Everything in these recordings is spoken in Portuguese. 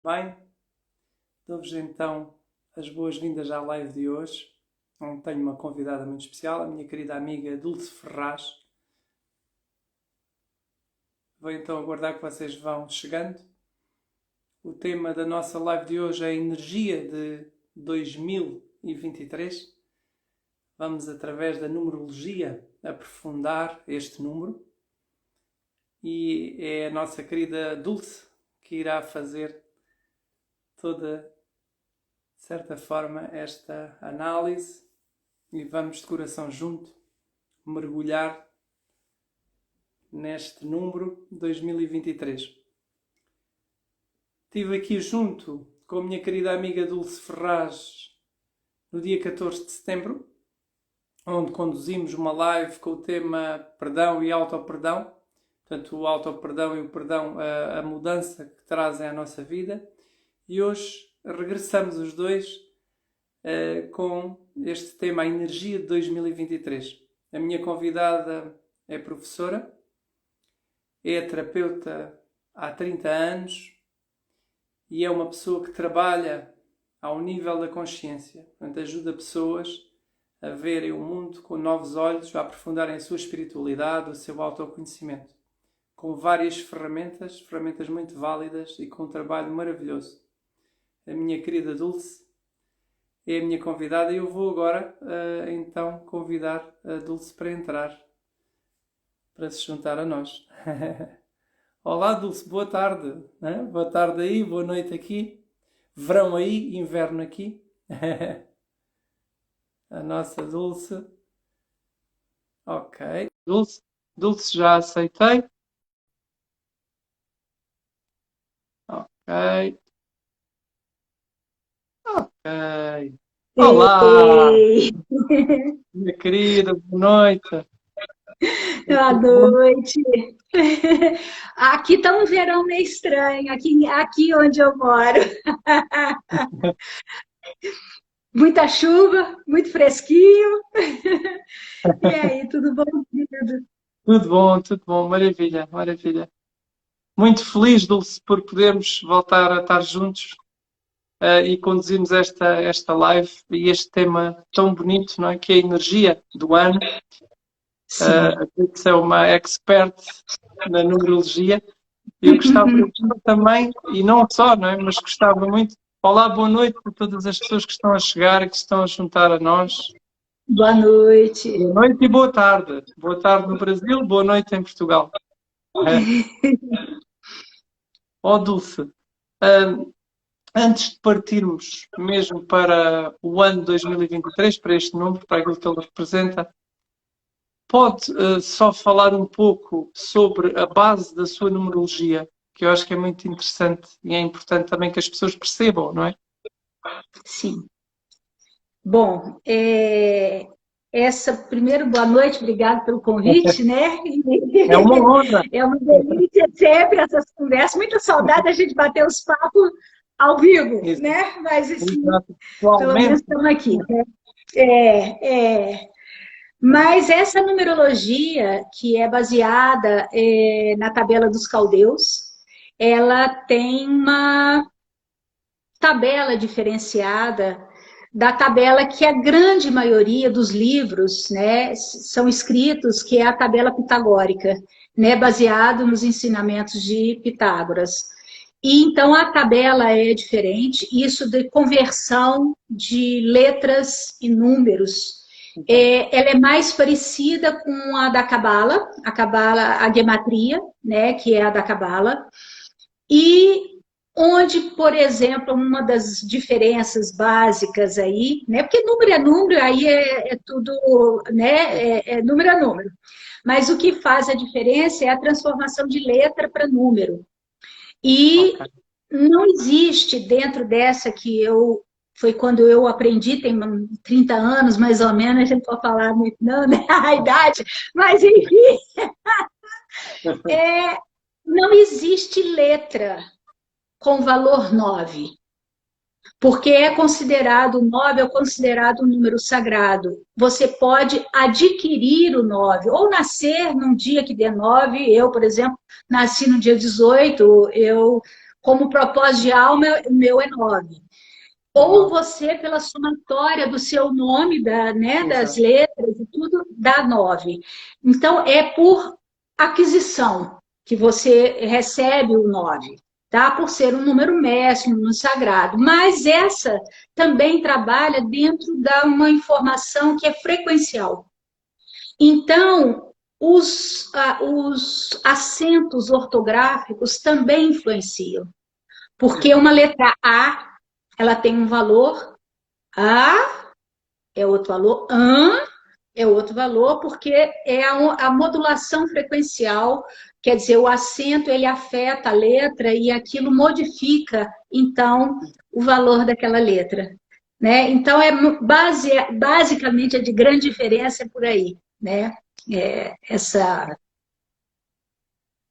bem? Dou-vos então as boas-vindas à live de hoje, onde tenho uma convidada muito especial, a minha querida amiga Dulce Ferraz. Vou então aguardar que vocês vão chegando. O tema da nossa live de hoje é a energia de 2023. Vamos, através da numerologia, aprofundar este número. E é a nossa querida Dulce que irá fazer toda, de certa forma, esta análise. E vamos de coração junto mergulhar neste número 2023. Estive aqui junto com a minha querida amiga Dulce Ferraz no dia 14 de setembro, onde conduzimos uma live com o tema perdão e auto-perdão. Portanto, o auto-perdão e o perdão, a mudança que trazem à nossa vida. E hoje regressamos os dois com este tema, a energia de 2023. A minha convidada é professora, é terapeuta há 30 anos e é uma pessoa que trabalha ao nível da consciência. Portanto, ajuda pessoas a verem o mundo com novos olhos, a aprofundarem a sua espiritualidade, o seu autoconhecimento, com várias ferramentas muito válidas e com um trabalho maravilhoso. A minha querida Dulce é a minha convidada e eu vou agora então convidar a Dulce para entrar, para se juntar a nós. Olá Dulce, boa tarde. Boa tarde aí, boa noite aqui, verão aí, inverno aqui. A nossa Dulce. Ok. Dulce já aceitei. Ok. Ok. Olá, Ei, minha querida, boa noite. boa noite. Aqui está um verão meio estranho, aqui onde eu moro. Muita chuva, muito fresquinho. E aí, tudo bom, querido? Tudo bom, maravilha, maravilha. Muito feliz, Dulce, por podermos voltar a estar juntos e conduzirmos esta live e este tema tão bonito, não é? Que é a energia do ano. Sim. A Dulce é uma expert na numerologia. Eu gostava também, e não só, não é? Mas gostava muito. Olá, boa noite a todas as pessoas que estão a chegar e que se estão a juntar a nós. Boa noite. Boa noite e boa tarde. Boa tarde no Brasil, boa noite em Portugal. Dulce, antes de partirmos mesmo para o ano 2023, para este número, para aquilo que ele representa, pode só falar um pouco sobre a base da sua numerologia, que eu acho que é muito interessante e é importante também que as pessoas percebam, não é? Sim. Bom, primeiro, boa noite, obrigado pelo convite, né? É uma honra. É uma delícia sempre essas conversas, muita saudade da gente bater os papos ao vivo, né? Mas assim, pelo menos Atualmente, estamos aqui. Né? Mas essa numerologia, que é baseada na tabela dos caldeus, ela tem uma tabela diferenciada da tabela que a grande maioria dos livros, né, são escritos, que é a tabela pitagórica, né, baseado nos ensinamentos de Pitágoras. E então a tabela é diferente, isso de conversão de letras e números. Ela é mais parecida com a da Cabala, a gematria, né, que é a da Cabala, e onde, por exemplo, uma das diferenças básicas aí, né? Porque número é número, aí é tudo, né? Número é número. Mas o que faz a diferença é a transformação de letra para número. E não existe dentro dessa foi quando eu aprendi, tem 30 anos mais ou menos, a gente pode falar muito, não, né? A idade, mas enfim, não existe letra com valor 9, porque é considerado, o 9 é considerado um número sagrado. Você pode adquirir o 9, ou nascer num dia que dê 9. Eu, por exemplo, nasci no dia 18, eu Como propósito de alma, o meu é 9. Ou você, pela somatória do seu nome, né, das Exato. letras e tudo, dá 9. Então, é por aquisição que você recebe o 9, tá? Por ser um número mestre, um número sagrado. Mas essa também trabalha dentro de uma informação que é frequencial. Então, os acentos ortográficos também influenciam. Porque uma letra A, ela tem um valor, A é outro valor, AN é outro valor, porque é a modulação frequencial, quer dizer, o acento ele afeta a letra e aquilo modifica, então, o valor daquela letra. Né? Então, basicamente, é de grande diferença por aí. Né? Essa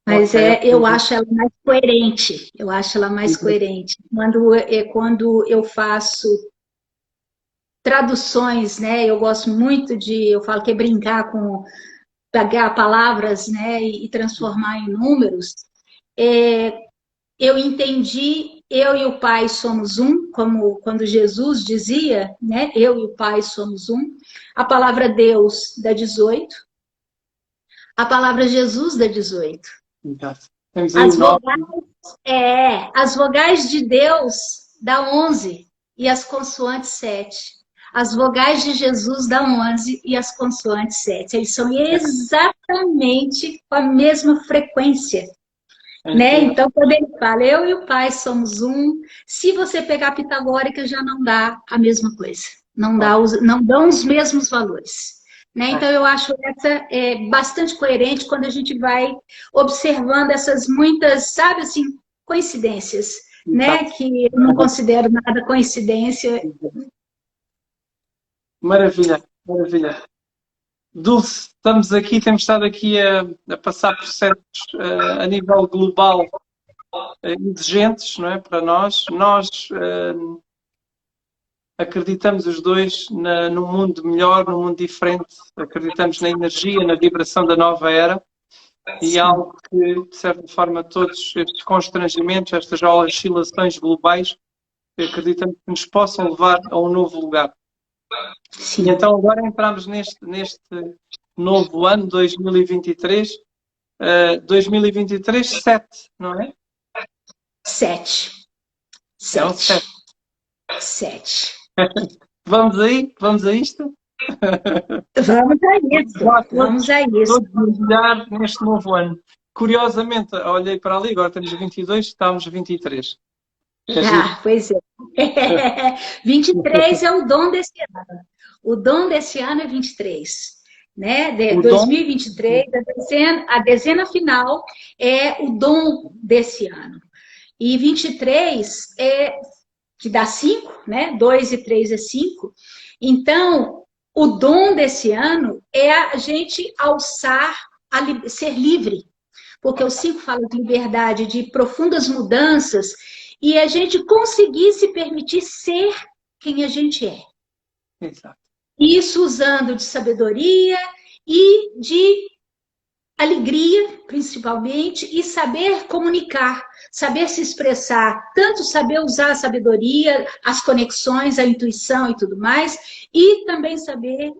mas Ok, eu ok. acho ela mais coerente. Eu acho ela mais coerente. Quando eu faço traduções, né? Eu gosto muito eu falo que é brincar com pegar palavras, né? E transformar em números. É, eu entendi, eu e o Pai somos um, como quando Jesus dizia, né? Eu e o Pai somos um. A palavra Deus dá 18, a palavra Jesus dá 18. Exato. Temos aí o As 9. vogais as vogais de Deus dá 11 e as consoantes 7. As vogais de Jesus dá 11 e as consoantes 7. Eles são exatamente com a mesma frequência. É Né? incrível. Então, quando ele fala, eu e o Pai somos um, se você pegar a pitagórica, já não dá a mesma coisa. Não dão os mesmos valores. Né? Então, eu acho essa bastante coerente quando a gente vai observando essas muitas, sabe assim, coincidências, né? Exato. Que eu não considero nada coincidência. Maravilha, maravilha. Dulce, estamos aqui, temos estado aqui a passar processos a nível global exigentes, não é, para nós. Nós acreditamos os dois num mundo melhor, num mundo diferente. Acreditamos na energia, na vibração da nova era. E é algo que, de certa forma, todos estes constrangimentos, estas oscilações globais, acreditamos que nos possam levar a um novo lugar. Sim. E então agora entramos neste novo ano, 2023, 2023, 7, não é? 7. É um 7. 7. 7. Vamos aí? Vamos a isto? Vamos a isso. Vá, Vamos a isso. todos mergulhar neste novo ano. Curiosamente, olhei para ali, agora temos 22, estamos 23. É giro. Pois é. 23 é o dom desse ano. O dom desse ano é 23. Né? O dom, 2023, a dezena final é o dom desse ano. E 23 que dá 5, né? 2 e 3 é 5. Então, o dom desse ano é a gente alçar a ser livre. Porque o 5 fala de liberdade, de profundas mudanças, e a gente conseguir se permitir ser quem a gente é. exato. Isso usando de sabedoria e de alegria, principalmente, e saber comunicar, saber se expressar, tanto saber usar a sabedoria, as conexões, a intuição e tudo mais, e também saber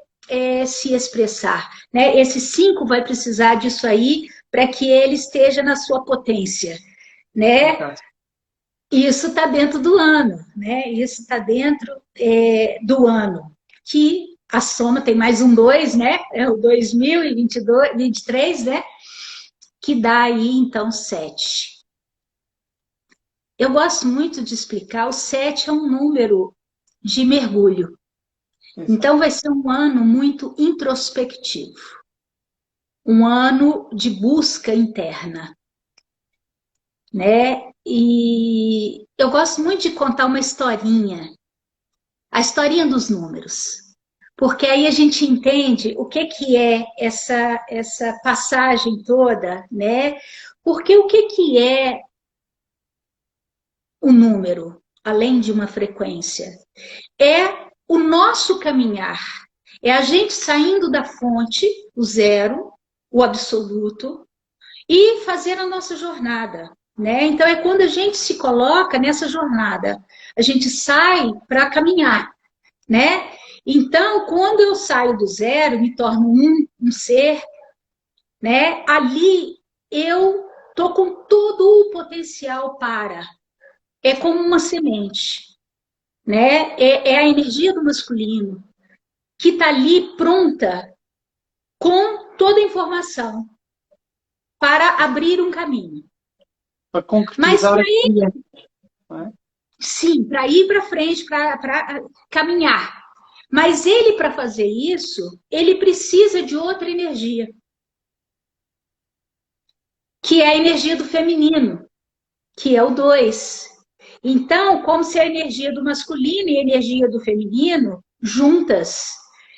se expressar. Né? Esse 5 vai precisar disso aí para que ele esteja na sua potência. Né? Exato. Isso está dentro do ano, né? Isso está dentro do ano, que a soma tem mais um 2, né? É o 2023, né? Que dá aí, então, 7. Eu gosto muito de explicar, o 7 é um número de mergulho. Exato. Então, vai ser um ano muito introspectivo. Um ano de busca interna. Né? E eu gosto muito de contar uma historinha. A historinha dos números. Porque aí a gente entende o que é essa passagem toda, né? Porque o que é o número, além de uma frequência? É o nosso caminhar. É a gente saindo da fonte, o zero, o absoluto, e fazer a nossa jornada. né? Então é quando a gente se coloca nessa jornada, a gente sai para caminhar, né? Então, quando eu saio do zero, me torno um ser, né? Ali eu tô com todo o potencial para. É como uma semente, né? É a energia do masculino que está ali pronta com toda a informação para abrir um caminho. Para Mas concretizar para aquilo, ir, não é? sim, para ir para frente, para caminhar. Mas ele, para fazer isso, ele precisa de outra energia, que é a energia do feminino, que é o 2. Então, como se a energia do masculino e a energia do feminino juntas,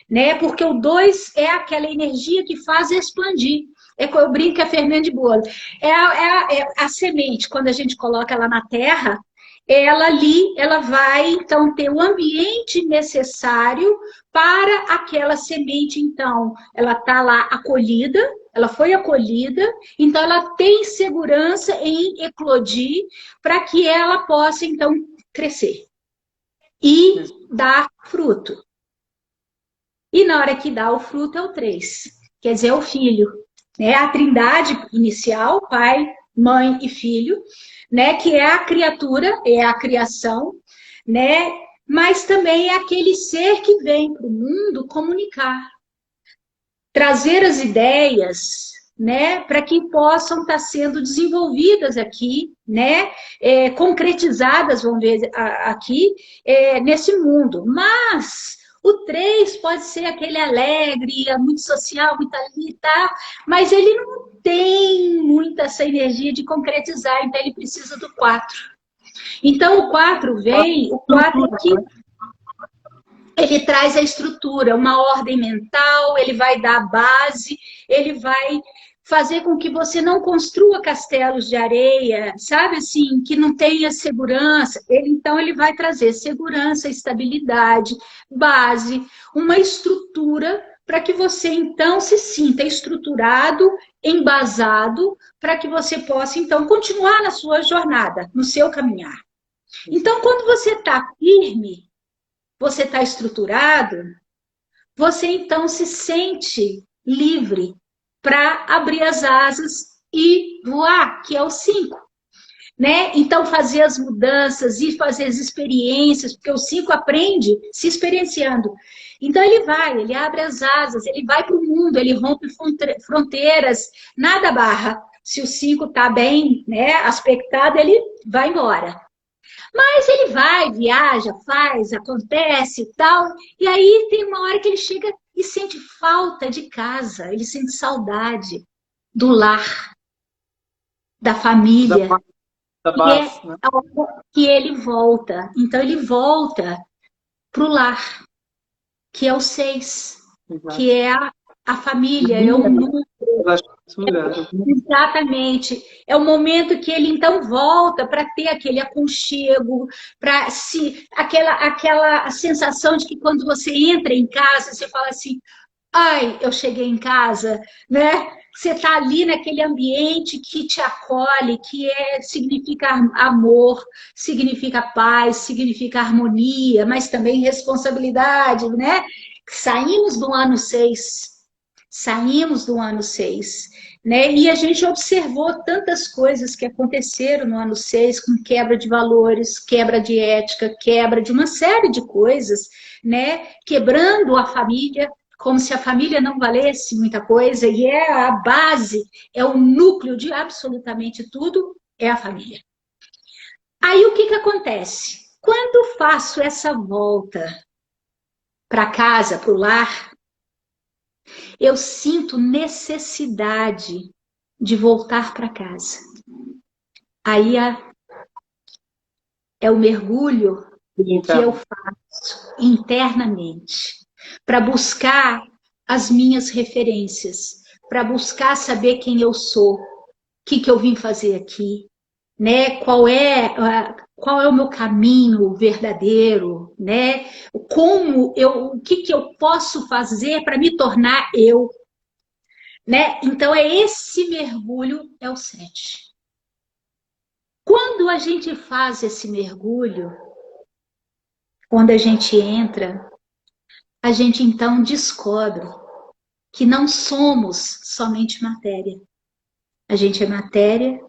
né? Porque o 2 é aquela energia que faz expandir. É que eu brinco que é fermento de bolo. É a semente, quando a gente coloca ela na terra, ela ali, ela vai então ter o ambiente necessário para aquela semente, então, ela está lá acolhida, ela foi acolhida, então ela tem segurança em eclodir para que ela possa, então, crescer e dar fruto. E na hora que dá o fruto é o 3, quer dizer, é o filho. Né? A trindade inicial, pai, mãe e filho, né? Que é a criatura, é a criação, né? Mas também é aquele ser que vem para o mundo comunicar, trazer as ideias, né, para que possam estar sendo desenvolvidas aqui, né, concretizadas, vamos ver aqui, nesse mundo. Mas o 3 pode ser aquele alegre, muito social, muito ali e tal, mas ele não tem muita essa energia de concretizar, então ele precisa do 4. Então o 4 vem, o 4 aqui ele traz a estrutura, uma ordem mental, ele vai dar a base, ele vai fazer com que você não construa castelos de areia, sabe assim, que não tenha segurança. Então ele vai trazer segurança, estabilidade, base, uma estrutura para que você então se sinta estruturado, embasado, para que você possa então continuar na sua jornada, no seu caminhar. Então, quando você está firme, você está estruturado, você então se sente livre para abrir as asas e voar, que é o 5. Né? Então, fazer as mudanças e fazer as experiências, porque o 5 aprende se experienciando. Então, ele abre as asas, ele vai para o mundo, ele rompe fronteiras, nada barra. Se o 5 está bem, né, aspectado, ele vai embora. Mas ele vai, viaja, faz, acontece e tal. E aí tem uma hora que ele chega e sente falta de casa, ele sente saudade do lar, da família. Da E é base, né? a hora que ele volta. Então ele volta para o lar, que é o 6, Exato. que é a família, é o núcleo. Da estrutura. Exatamente. É o momento que ele então volta para ter aquele aconchego, para se aquela sensação de que quando você entra em casa, você fala assim: "Ai, eu cheguei em casa", né? Você está ali naquele ambiente que te acolhe, significa amor, significa paz, significa harmonia, mas também responsabilidade, né? Saímos do ano 6. Saímos do ano 6, né? E a gente observou tantas coisas que aconteceram no ano 6, com quebra de valores, quebra de ética, quebra de uma série de coisas, né? Quebrando a família, como se a família não valesse muita coisa, e é a base, é o núcleo de absolutamente tudo, é a família. Aí o que que acontece? Quando faço essa volta para casa, para o lar, eu sinto necessidade de voltar para casa. Aí é o mergulho que eu faço internamente para buscar as minhas referências, para buscar saber quem eu sou, o que eu vim fazer aqui, né? Qual é o meu caminho verdadeiro, né? O que eu posso fazer para me tornar eu, né? Então é esse mergulho, é o 7. Quando a gente faz esse mergulho, quando a gente entra, a gente então descobre que não somos somente matéria. A gente é matéria,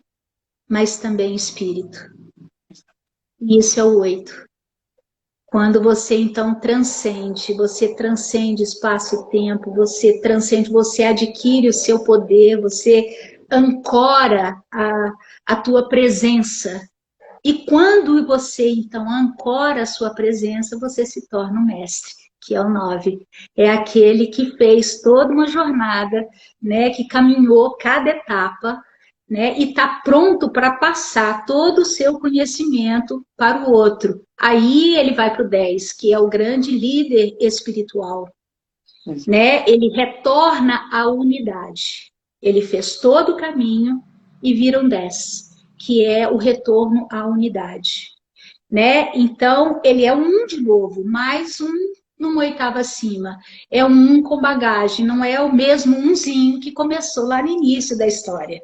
mas também espírito. E isso é o 8. Quando você então você transcende espaço e tempo, você transcende, você adquire o seu poder, você ancora a tua presença. E quando você então ancora a sua presença, você se torna um mestre, que é o 9. É aquele que fez toda uma jornada, né, que caminhou cada etapa, né, e está pronto para passar todo o seu conhecimento para o outro. Aí ele vai para o 10, que é o grande líder espiritual, né? Ele retorna à unidade. Ele fez todo o caminho e vira um 10, que é o retorno à unidade, né? Então, ele é um de novo, mais um numa oitava acima. É um com bagagem, não é o mesmo umzinho que começou lá no início da história,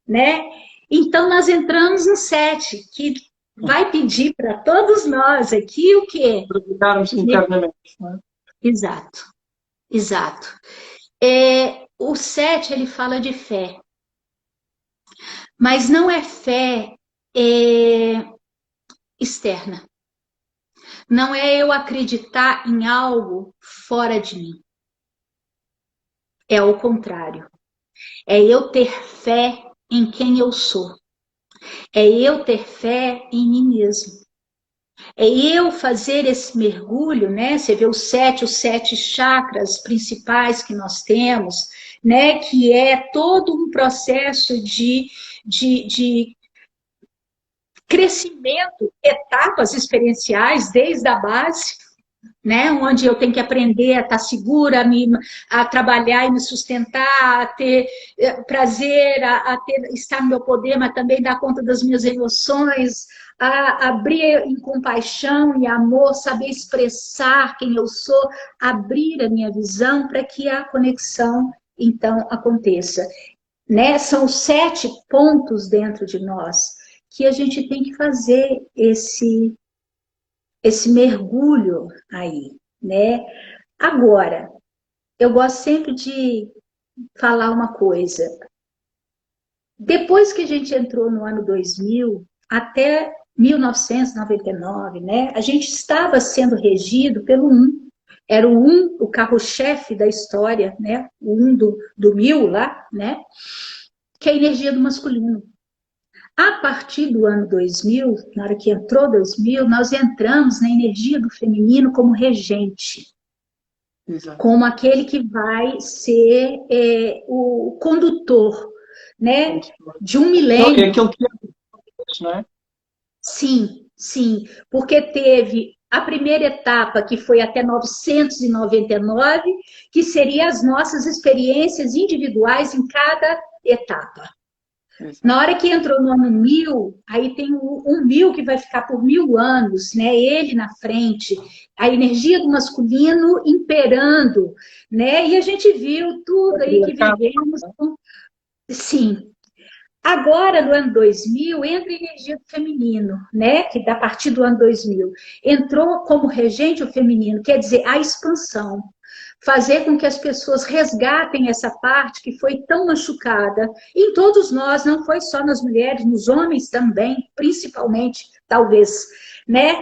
né? Então, nós entramos no 7, que vai pedir para todos nós aqui o quê? Praticarmos internamente, não é? Exato, exato. O 7, ele fala de fé, mas não é fé externa. Não é eu acreditar em algo fora de mim. É o contrário. É eu ter fé em quem eu sou. É eu ter fé em mim mesmo. É eu fazer esse mergulho, né? Você vê os sete chakras principais que nós temos, né? Que é todo um processo de crescimento, etapas experienciais, desde a base, né? Onde eu tenho que aprender a estar segura, a trabalhar e me sustentar, a ter prazer, estar no meu poder, mas também dar conta das minhas emoções, a abrir em compaixão e amor, saber expressar quem eu sou, abrir a minha visão para que a conexão então aconteça, né? São 7 pontos dentro de nós que a gente tem que fazer esse mergulho aí, né? Agora, eu gosto sempre de falar uma coisa. Depois que a gente entrou no ano 2000, até 1999, né? A gente estava sendo regido pelo 1. Era o 1, o carro-chefe da história, né? O 1 do 1000 lá, né? Que é a energia do masculino. A partir do ano 2000, na hora que entrou 2000, nós entramos na energia do feminino como regente. Exato. Como aquele que vai ser o condutor, né, de um milênio. É aquele que não é? Sim, sim, porque teve a primeira etapa, que foi até 999, que seria as nossas experiências individuais em cada etapa. Na hora que entrou no ano 1000, aí tem um 1000 que vai ficar por 1000 anos, né? Ele na frente, a energia do masculino imperando, né? E a gente viu tudo aí que vivemos. Sim. Agora, no ano 2000, entra a energia do feminino, né? Que a partir do ano 2000 entrou como regente o feminino, quer dizer, a expansão. Fazer com que as pessoas resgatem essa parte que foi tão machucada. Em todos nós, não foi só nas mulheres, nos homens também, principalmente, talvez, né?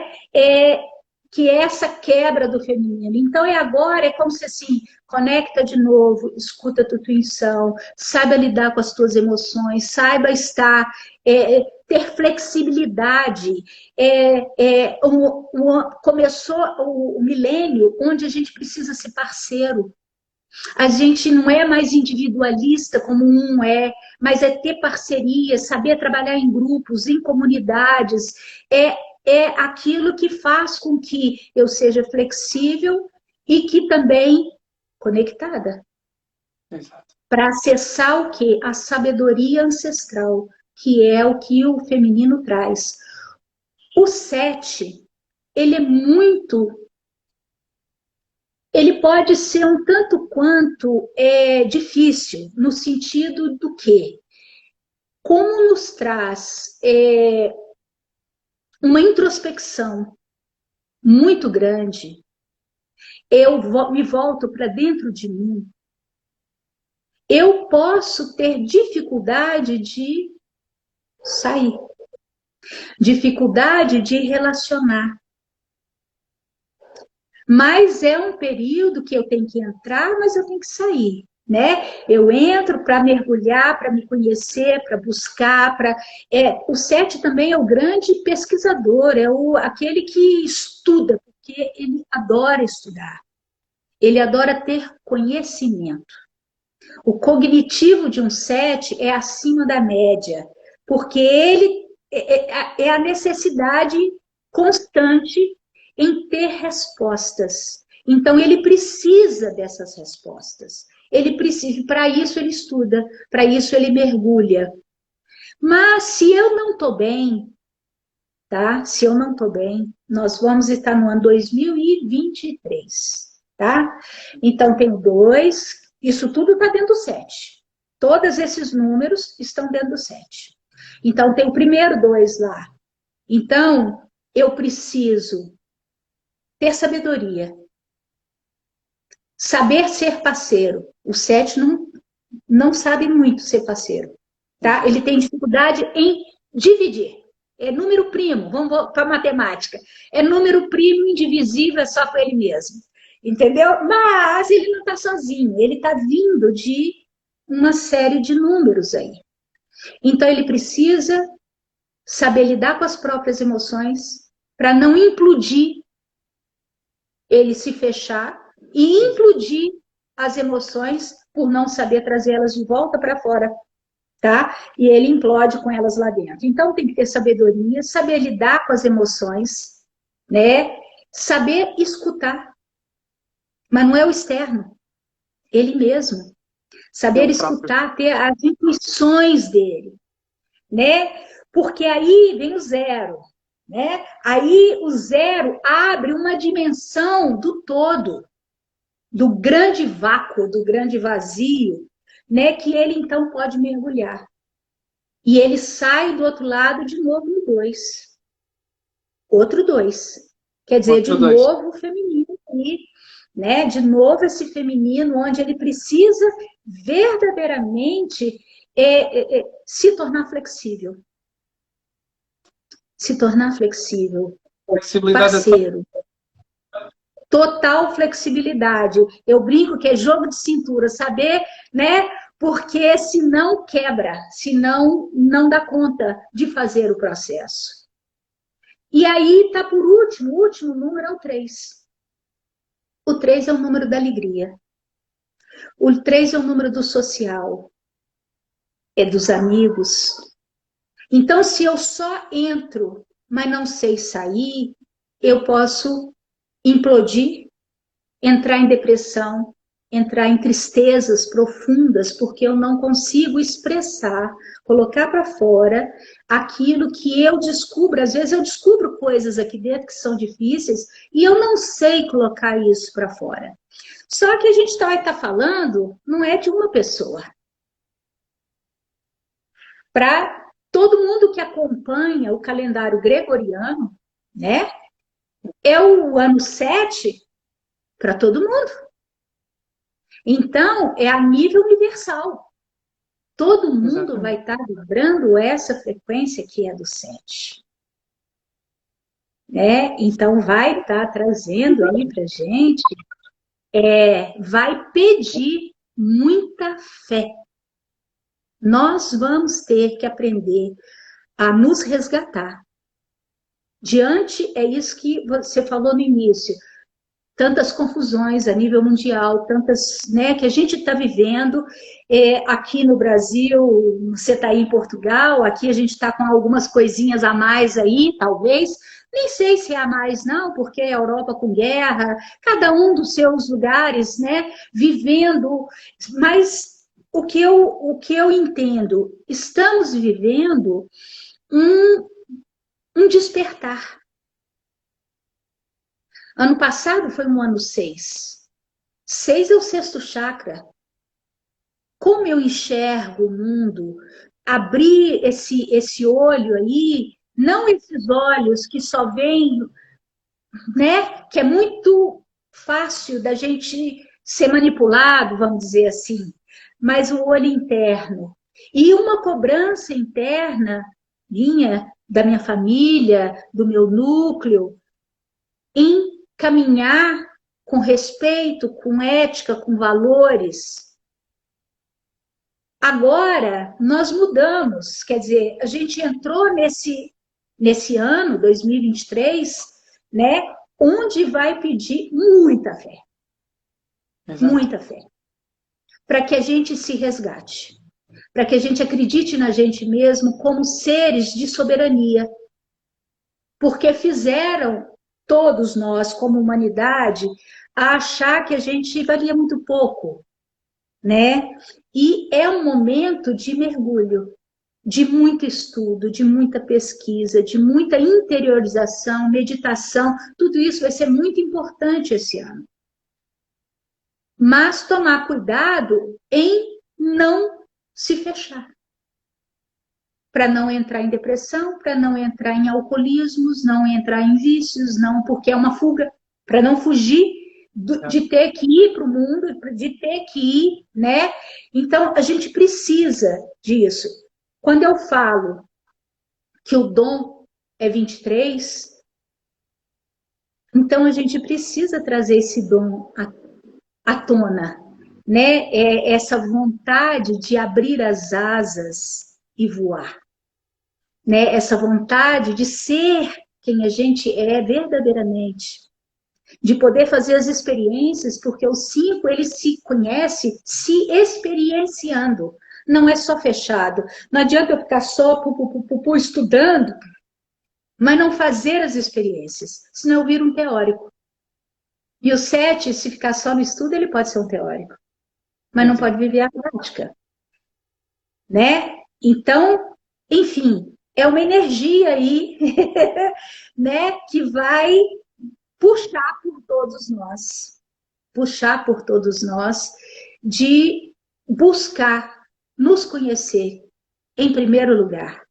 Que é essa quebra do feminino. Então, agora, é como se assim, conecta de novo, escuta a tua intuição, saiba lidar com as tuas emoções, saiba estar, ter flexibilidade. Começou o milênio onde a gente precisa ser parceiro. A gente não é mais individualista como um é, mas é ter parceria, saber trabalhar em grupos, em comunidades, é aquilo que faz com que eu seja flexível e que também conectada. Para acessar o quê? A sabedoria ancestral, que é o que o feminino traz. O 7, ele é muito... Ele pode ser um tanto quanto difícil, no sentido do quê? como nos traz uma introspecção muito grande, eu me volto para dentro de mim, eu posso ter dificuldade de sair, dificuldade de relacionar. Mas é um período que eu tenho que entrar, mas eu tenho que sair, né? Eu entro para mergulhar, para me conhecer, para buscar, o 7 também é o grande pesquisador, aquele que estuda, porque ele adora estudar, ele adora ter conhecimento. O cognitivo de um 7 é acima da média, porque ele é a necessidade constante em ter respostas. Então, ele precisa dessas respostas. Ele precisa, para isso ele estuda, para isso ele mergulha. Mas se eu não estou bem, tá? Se eu não estou bem, nós vamos estar no ano 2023, tá? Então, tem 2, isso tudo está dentro do 7. Todos esses números estão dentro do 7. Então, tem o primeiro 2 lá. Então, eu preciso ter sabedoria. Saber ser parceiro. O 7 não sabe muito ser parceiro, tá? Ele tem dificuldade em dividir. É número primo, vamos para a matemática. É número primo indivisível, é só com ele mesmo. Entendeu? Mas ele não está sozinho, ele está vindo de uma série de números aí. Então ele precisa saber lidar com as próprias emoções para não implodir, ele se fechar e implodir as emoções por não saber trazê-las de volta para fora. Tá? E ele implode com elas lá dentro. Então tem que ter sabedoria, saber lidar com as emoções, né? Saber escutar. Mas não é o externo, ele mesmo. Saber escutar, ter as intuições dele, né? Porque aí vem o 0, né? Aí o 0 abre uma dimensão do todo, do grande vácuo, do grande vazio, né? Que ele então pode mergulhar. E ele sai do outro lado de novo no 2. Outro 2. Quer dizer, outro de novo o feminino aqui, né? De novo esse feminino, onde ele precisa verdadeiramente se tornar flexível. Se tornar flexível. Parceiro. Total flexibilidade. Eu brinco que é jogo de cintura, saber, né? Porque senão quebra, senão não dá conta de fazer o processo. E aí tá por último, o último número é o 3. O 3 é o número da alegria. O 3 é o número do social, é dos amigos. Então, se eu só entro, mas não sei sair, eu posso implodir, entrar em depressão, entrar em tristezas profundas, porque eu não consigo expressar, colocar para fora aquilo que eu descubro. Às vezes eu descubro coisas aqui dentro que são difíceis e eu não sei colocar isso para fora. Só que a gente vai estar falando, não é de uma pessoa. Para todo mundo que acompanha o calendário gregoriano, né? É o ano 7 para todo mundo. Então, é a nível universal. Todo mundo vai estar vibrando essa frequência que é do 7. Né? Então, vai estar trazendo aí para gente, vai pedir muita fé. Nós vamos ter que aprender a nos resgatar. Diante, é isso que você falou no início, tantas confusões a nível mundial, tantas, né, que a gente está vivendo aqui no Brasil, você está aí em Portugal, aqui a gente está com algumas coisinhas a mais aí, talvez, nem sei se é a mais não, porque a Europa com guerra, cada um dos seus lugares, né, vivendo, mas o que eu entendo, estamos vivendo um despertar. Ano passado foi um ano 6. 6 é o sexto chakra. Como eu enxergo o mundo, abrir esse olho aí, não esses olhos que só veem, né? Que é muito fácil da gente ser manipulado, vamos dizer assim, mas o olho interno. E uma cobrança interna minha, da minha família, do meu núcleo, em caminhar com respeito, com ética, com valores. Agora, nós mudamos, quer dizer, a gente entrou nesse ano, 2023, né, onde vai pedir Exato. muita fé, para que a gente se resgate, para que a gente acredite na gente mesmo como seres de soberania, porque fizeram todos nós, como humanidade, a achar que a gente valia muito pouco, né? E é um momento de mergulho, de muito estudo, de muita pesquisa, de muita interiorização, meditação, tudo isso vai ser muito importante esse ano. Mas tomar cuidado em não se fechar, para não entrar em depressão, para não entrar em alcoolismos, não entrar em vícios, não, porque é uma fuga, para não fugir de ter que ir para o mundo, de ter que ir, né? Então, a gente precisa disso. Quando eu falo que o dom é 23, então a gente precisa trazer esse dom à tona, né? Essa vontade de abrir as asas e voar, né? Essa vontade de ser quem a gente é verdadeiramente, de poder fazer as experiências, porque o 5 ele se conhece se experienciando, não é só fechado. Não adianta eu ficar só estudando, mas não fazer as experiências, senão eu viro um teórico. E o 7, se ficar só no estudo, ele pode ser um teórico, mas não pode viver a prática, né? Então, enfim, é uma energia aí, né, que vai puxar por todos nós, de buscar nos conhecer em primeiro lugar,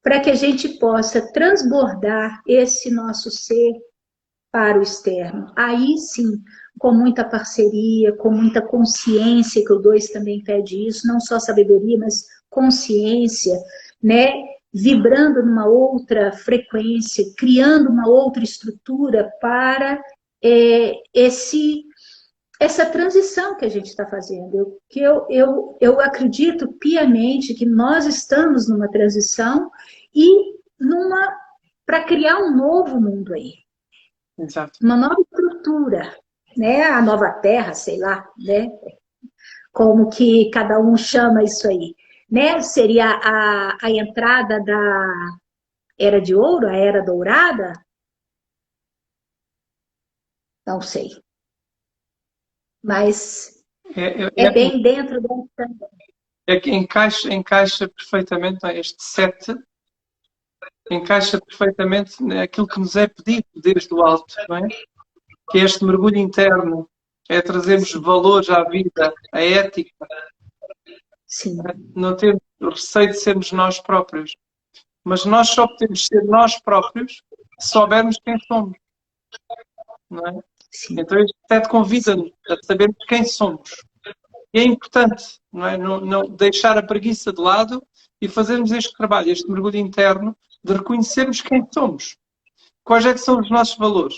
para que a gente possa transbordar esse nosso ser para o externo. Aí sim, com muita parceria, com muita consciência, que o 2 também pede isso, não só sabedoria, mas consciência, né? Vibrando numa outra frequência, criando uma outra estrutura para essa transição que a gente está fazendo. Eu acredito piamente que nós estamos numa transição e para criar um novo mundo aí. Exato. Uma nova estrutura, né? A nova terra, sei lá, né? Como que cada um chama isso aí, né? Seria a entrada da Era de Ouro, a Era Dourada? Não sei. Mas é bem dentro dessa... É que encaixa perfeitamente, não é? Este 7 encaixa perfeitamente naquilo que nos é pedido desde o alto, não é? Que é este mergulho interno, é trazermos valores à vida, à ética, Sim. não ter receio de sermos nós próprios. Mas nós só podemos ser nós próprios se soubermos quem somos, não é? Sim. Então este 7 convida-nos a sabermos quem somos. E é importante, não é? Não deixar a preguiça de lado e fazermos este trabalho, este mergulho interno, de reconhecermos quem somos. Quais é que são os nossos valores?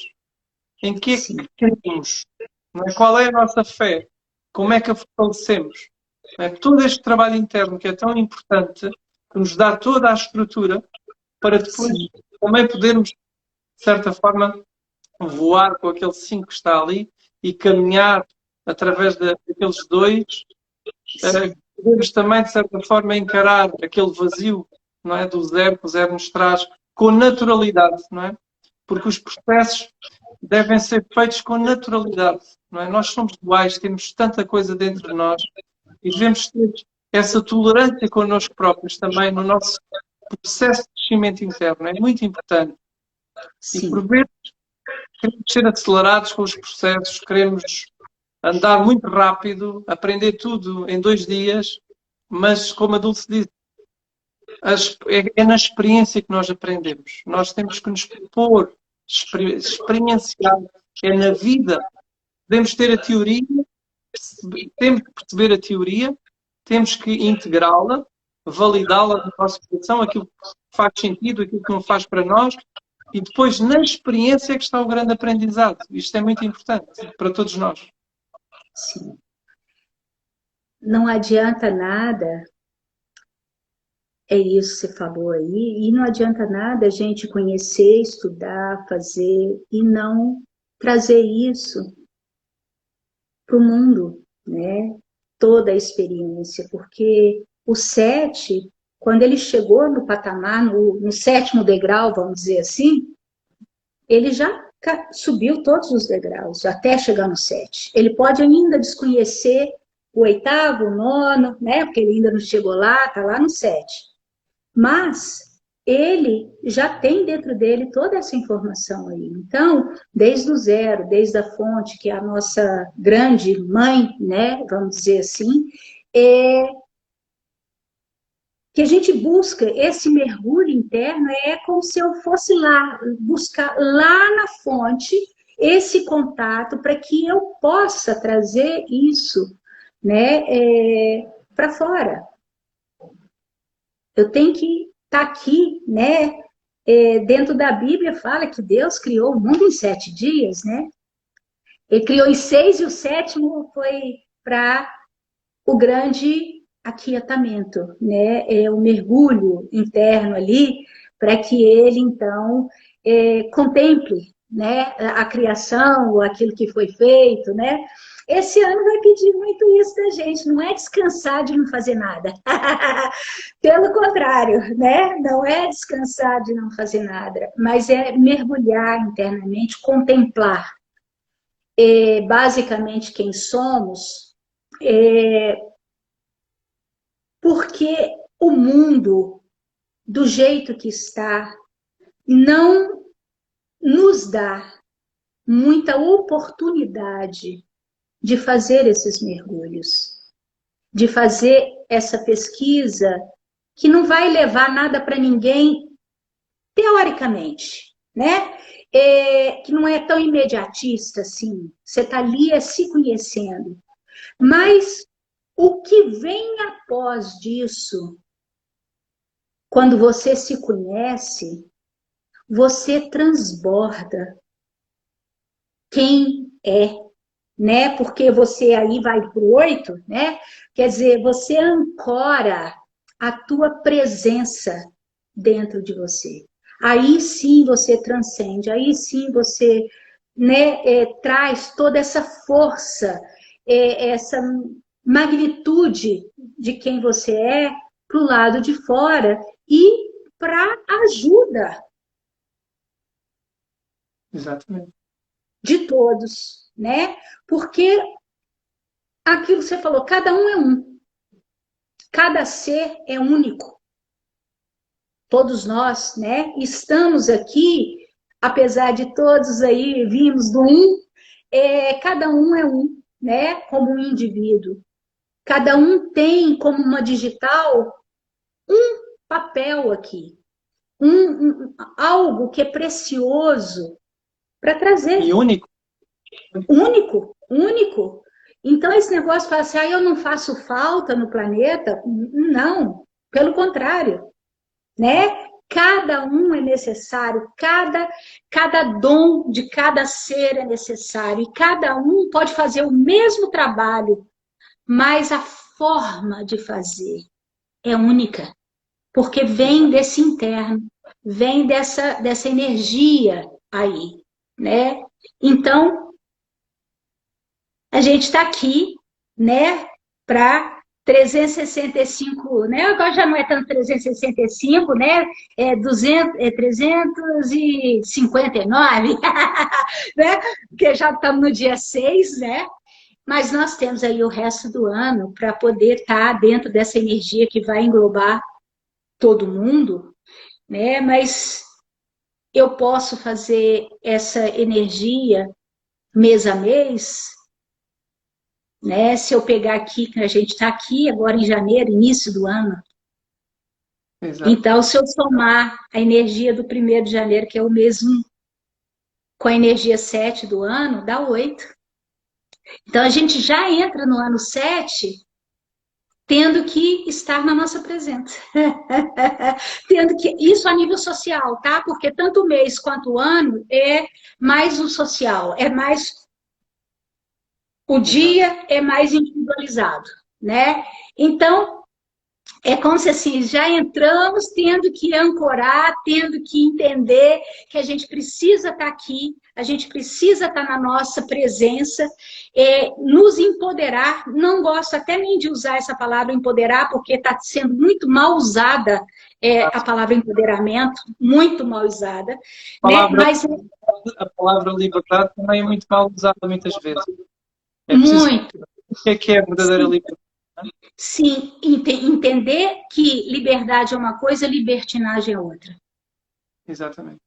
Em que é que queremos? Não é? Qual é a nossa fé? Como é que a fortalecemos? É? Todo este trabalho interno que é tão importante, que nos dá toda a estrutura para depois também podermos, de certa forma, voar com aquele 5 que está ali e caminhar através daqueles 2. Podemos também, de certa forma, encarar aquele vazio, não é, do 0, que o 0 nos traz, com naturalidade, não é? Porque os processos devem ser feitos com naturalidade, não é? Nós somos duais, temos tanta coisa dentro de nós e devemos ter essa tolerância connosco próprios também no nosso processo de crescimento interno. É muito importante. Sim. E por vezes queremos ser acelerados com os processos, queremos andar muito rápido, aprender tudo em 2 dias, mas como a Dulce disse, É na experiência que nós aprendemos. Nós temos que nos pôr, experienciar. É na vida. Podemos ter a teoria, temos que perceber a teoria, temos que integrá-la, validá-la na nossa situação, aquilo que faz sentido, aquilo que não faz para nós, e depois na experiência é que está o grande aprendizado. Isto é muito importante para todos nós. Sim. Não adianta nada, é isso que você falou aí, e não adianta nada a gente conhecer, estudar, fazer, e não trazer isso para o mundo, né? Toda a experiência, porque o 7, quando ele chegou no patamar, no 7º degrau, vamos dizer assim, ele já subiu todos os degraus, até chegar no 7. Ele pode ainda desconhecer o 8º, o 9º, né? Porque ele ainda não chegou lá, está lá no 7. Mas ele já tem dentro dele toda essa informação aí. Então, desde o zero, desde a fonte, que é a nossa grande mãe, né? Vamos dizer assim, que a gente busca esse mergulho interno, é como se eu fosse lá, buscar lá na fonte esse contato para que eu possa trazer isso, né, para fora. Eu tenho que estar aqui, né? Dentro da Bíblia fala que Deus criou o mundo em 7 dias, né? Ele criou em 6 e o 7º foi para o grande aquietamento, né? O mergulho interno ali, para que ele, então, contemple, né? A criação, ou aquilo que foi feito, né? Esse ano vai pedir muito isso da gente, não é descansar de não fazer nada. Pelo contrário, né? Não é descansar de não fazer nada, mas é mergulhar internamente, contemplar basicamente quem somos, porque o mundo, do jeito que está, não nos dá muita oportunidade de fazer esses mergulhos, de fazer essa pesquisa que não vai levar nada para ninguém, teoricamente, né? Que não é tão imediatista assim. Você está ali se conhecendo. Mas o que vem após disso, quando você se conhece, você transborda quem é, né? Porque você aí vai para o 8, né? Quer dizer, você ancora a tua presença dentro de você. Aí sim você transcende, aí sim você, né, traz toda essa força, essa magnitude de quem você é para o lado de fora e para ajuda. Exatamente. De todos, né? Porque aquilo que você falou, cada um é um. Cada ser é único. Todos nós, né? Estamos aqui, apesar de todos aí vimos do um, cada um é um, né? Como um indivíduo. Cada um tem, como uma digital, um papel aqui. Algo que é precioso para trazer. E único. Único, único. Então, esse negócio de falar assim, eu não faço falta no planeta, não, pelo contrário, né? Cada um é necessário, cada dom de cada ser é necessário, e cada um pode fazer o mesmo trabalho, mas a forma de fazer é única, porque vem desse interno, vem dessa energia aí, né? Então, a gente está aqui, né, para 365, né? Agora já não é tanto 365, né? 359, né? Porque já estamos no dia 6, né? Mas nós temos aí o resto do ano para poder estar dentro dessa energia que vai englobar todo mundo, né? Mas eu posso fazer essa energia mês a mês, né? Se eu pegar aqui, que a gente está aqui agora em janeiro, início do ano, Exato. Então, se eu somar a energia do 1º de janeiro, que é o mês 1, com a energia 7 do ano, dá 8. Então, a gente já entra no ano 7 tendo que estar na nossa presença. Tendo que, isso a nível social, tá? Porque tanto o mês quanto o ano é mais o social, é mais o dia é mais individualizado, né? Então, é como se assim, já entramos tendo que ancorar, tendo que entender que a gente precisa estar aqui, a gente precisa estar na nossa presença, nos empoderar. Não gosto até nem de usar essa palavra empoderar, porque está sendo muito mal usada a palavra empoderamento, muito mal usada, né? Mas a palavra liberdade também é muito mal usada muitas vezes. É preciso muito. o que é a verdadeira liberdade. Sim, entender que liberdade é uma coisa, libertinagem é outra. Exatamente.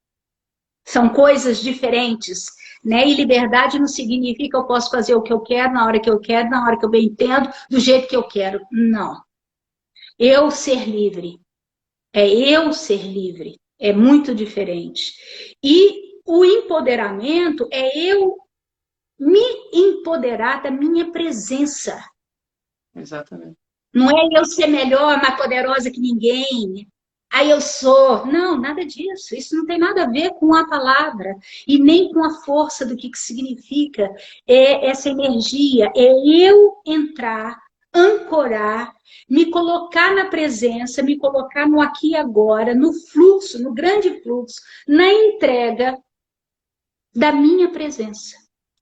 São coisas diferentes, né? E liberdade não significa que eu posso fazer o que eu quero, na hora que eu quero, na hora que eu bem entendo, do jeito que eu quero. Não. Eu ser livre. É eu ser livre. É muito diferente. E o empoderamento é eu me empoderar da minha presença. Exatamente. Não é eu ser melhor, mais poderosa que ninguém. Aí eu sou. Não, nada disso. Isso não tem nada a ver com a palavra e nem com a força do que significa essa energia. É eu entrar, ancorar, me colocar na presença, me colocar no aqui e agora, no fluxo, no grande fluxo, na entrega da minha presença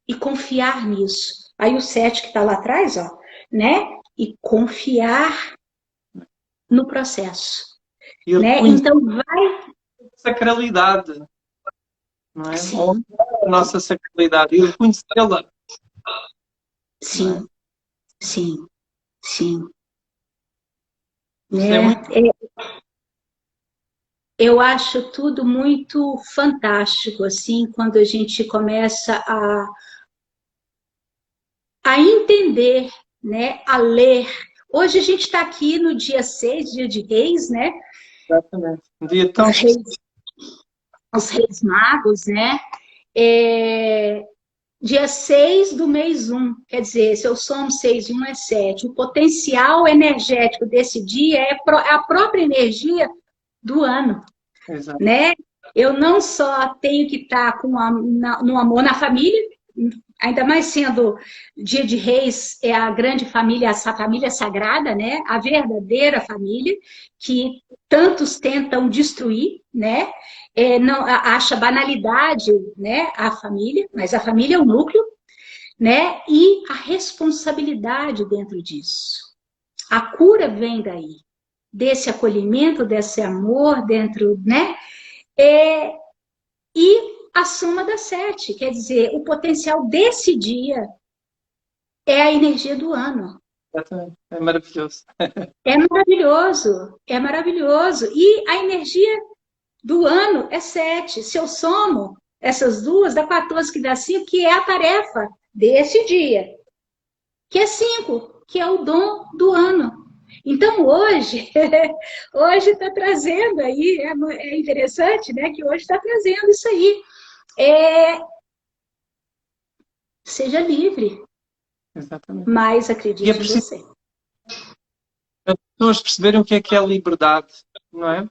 e confiar nisso. Aí o 7 que está lá atrás, ó, né? E confiar no processo. E Né? Então, vai. sacralidade, não é? Sim, A nossa sacralidade e reconhecê-la. sim, sim, sim. Isso é Né? muito Eu acho tudo muito fantástico, assim, quando a gente começa a entender, né? A ler. Hoje a gente está aqui no dia 6, dia de Reis, né? exatamente. Um dia Os tão reis, os reis magos, né? Dia 6 do mês 1, quer dizer, se eu somo 6 e 1 é 7. O potencial energético desse dia é a própria energia do ano, exato. né? Eu não só tenho que estar no amor na família, ainda mais sendo dia de Reis, é a grande família, essa família sagrada, né? A verdadeira família, que tantos tentam destruir, né? Não, acha banalidade, né? A família, mas a família é o núcleo, né? E a responsabilidade dentro disso. A cura vem daí, desse acolhimento, desse amor dentro, né? E a soma das 7, quer dizer, o potencial desse dia é a energia do ano. Exatamente. É maravilhoso. É maravilhoso, é maravilhoso. E a energia do ano é 7. Se eu somo essas duas, dá 14, que dá 5, que é a tarefa desse dia, que é 5, que é o dom do ano. Então, hoje, hoje está trazendo aí, é interessante, né, que hoje está trazendo isso aí. Seja livre, Exatamente. mas E é acredite em preciso você. as pessoas perceberem o que é a liberdade, não é?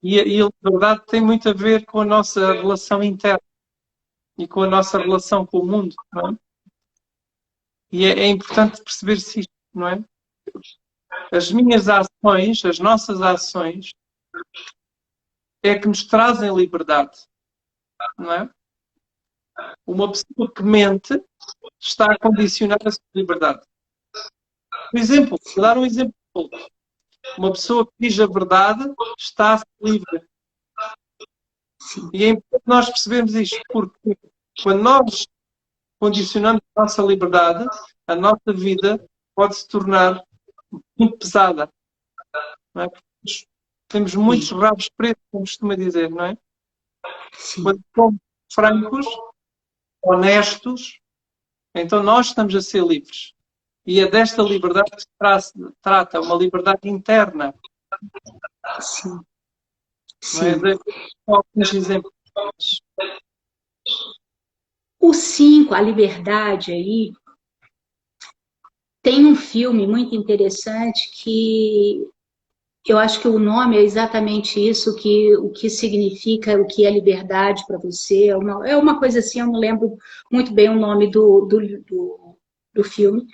E a liberdade tem muito a ver com a nossa relação interna e com a nossa relação com o mundo, não é? E é importante perceber-se isto, não é? As minhas ações, as nossas ações, é que nos trazem liberdade, não é? Uma pessoa que mente está a condicionar a sua liberdade. Por exemplo, vou dar um exemplo. Uma pessoa que diz a verdade está a ser livre. Sim. E é importante nós percebermos isto, porque quando nós condicionamos a nossa liberdade, a nossa vida pode se tornar muito pesada. Não é? Porque temos muitos rabos pretos, como costuma dizer, não é? Sim. Quando somos francos, honestos, então nós estamos a ser livres. E é desta liberdade que se trata uma liberdade interna. Sim, Mas sim. alguns exemplos. O 5, a liberdade aí, tem um filme muito interessante que eu acho que o nome é exatamente isso, o que significa, o que é liberdade para você. É uma coisa assim, eu não lembro muito bem o nome do filme.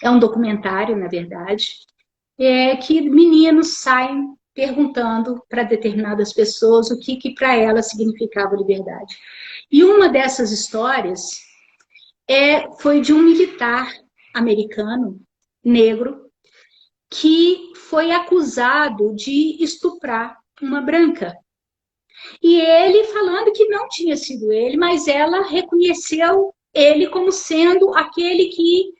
É um documentário, na verdade, que meninos saem perguntando para determinadas pessoas o que para elas significava liberdade. E uma dessas histórias foi de um militar americano, negro, que foi acusado de estuprar uma branca. E ele falando que não tinha sido ele, mas ela reconheceu ele como sendo aquele que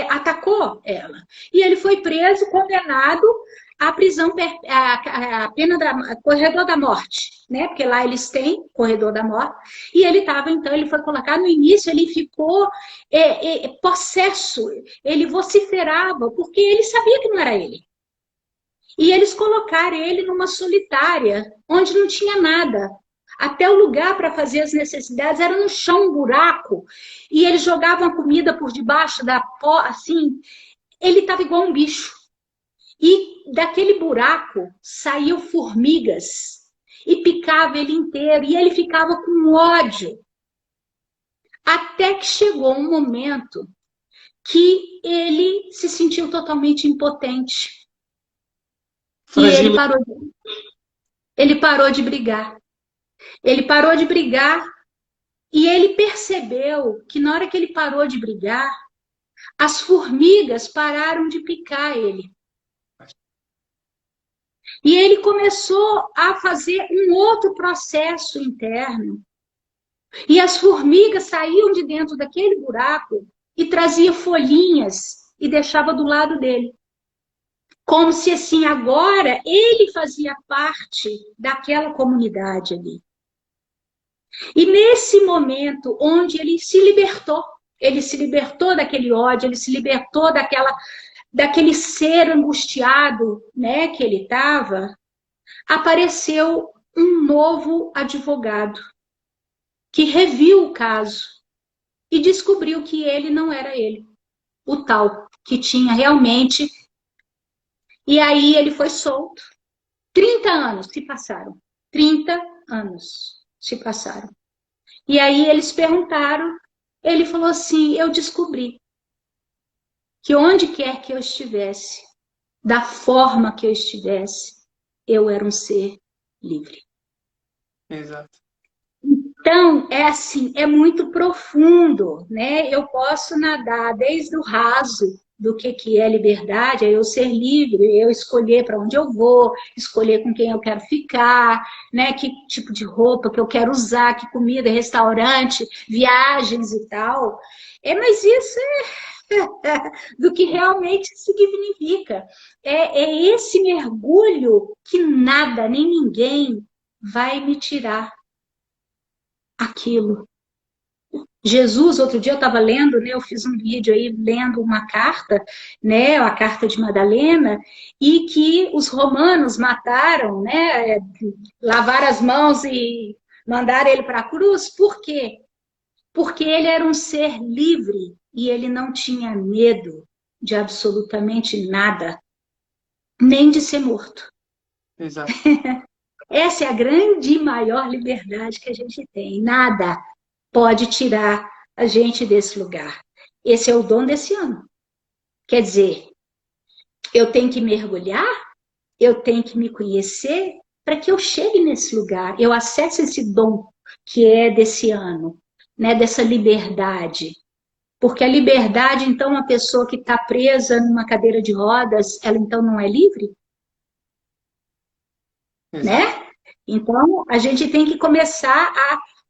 atacou ela. E ele foi preso, condenado à prisão, a pena da corredor da morte, né? Porque lá eles têm corredor da morte. E ele estava, então, ele foi colocado no início, ele ficou possesso, ele vociferava, porque ele sabia que não era ele. E eles colocaram ele numa solitária, onde não tinha nada. Até o lugar para fazer as necessidades era no chão, um buraco. E eles jogavam a comida por debaixo da pó, assim. Ele estava igual um bicho. E daquele buraco saiu formigas e picava ele inteiro. E ele ficava com ódio. Até que chegou um momento que ele se sentiu totalmente impotente. E Fragilidade. ele parou de brigar. Ele parou de brigar e ele percebeu que na hora que ele parou de brigar, as formigas pararam de picar ele. E ele começou a fazer um outro processo interno. E as formigas saíam de dentro daquele buraco e trazia folhinhas e deixava do lado dele. Como se assim, agora ele fazia parte daquela comunidade ali. E nesse momento onde ele se libertou daquele ódio, ele se libertou daquele ser angustiado, né, que ele estava, apareceu um novo advogado que reviu o caso e descobriu que ele não era ele, o tal que tinha realmente. E aí ele foi solto. 30 anos se passaram. 30 anos se passaram. E aí eles perguntaram, ele falou assim: eu descobri que onde quer que eu estivesse, da forma que eu estivesse, eu era um ser livre. Exato. Então, é assim, é muito profundo, né? Eu posso nadar desde o raso do que é liberdade, é eu ser livre, eu escolher para onde eu vou, escolher com quem eu quero ficar, né? Que tipo de roupa que eu quero usar, que comida, restaurante, viagens e tal. Mas isso do que realmente significa. É esse mergulho que nada, nem ninguém vai me tirar aquilo. Jesus, outro dia eu estava lendo, né, eu fiz um vídeo aí lendo uma carta, né, a carta de Madalena, e que os romanos mataram, né, lavaram as mãos e mandaram ele para a cruz. Por quê? Porque ele era um ser livre e ele não tinha medo de absolutamente nada, nem de ser morto. Exato. Essa é a grande e maior liberdade que a gente tem. Nada pode tirar a gente desse lugar. Esse é o dom desse ano. Quer dizer, eu tenho que mergulhar, eu tenho que me conhecer para que eu chegue nesse lugar, eu acesse esse dom que é desse ano, né, dessa liberdade. Porque a liberdade, então, uma pessoa que está presa numa cadeira de rodas, ela então não é livre, Exato. né? Então, a gente tem que começar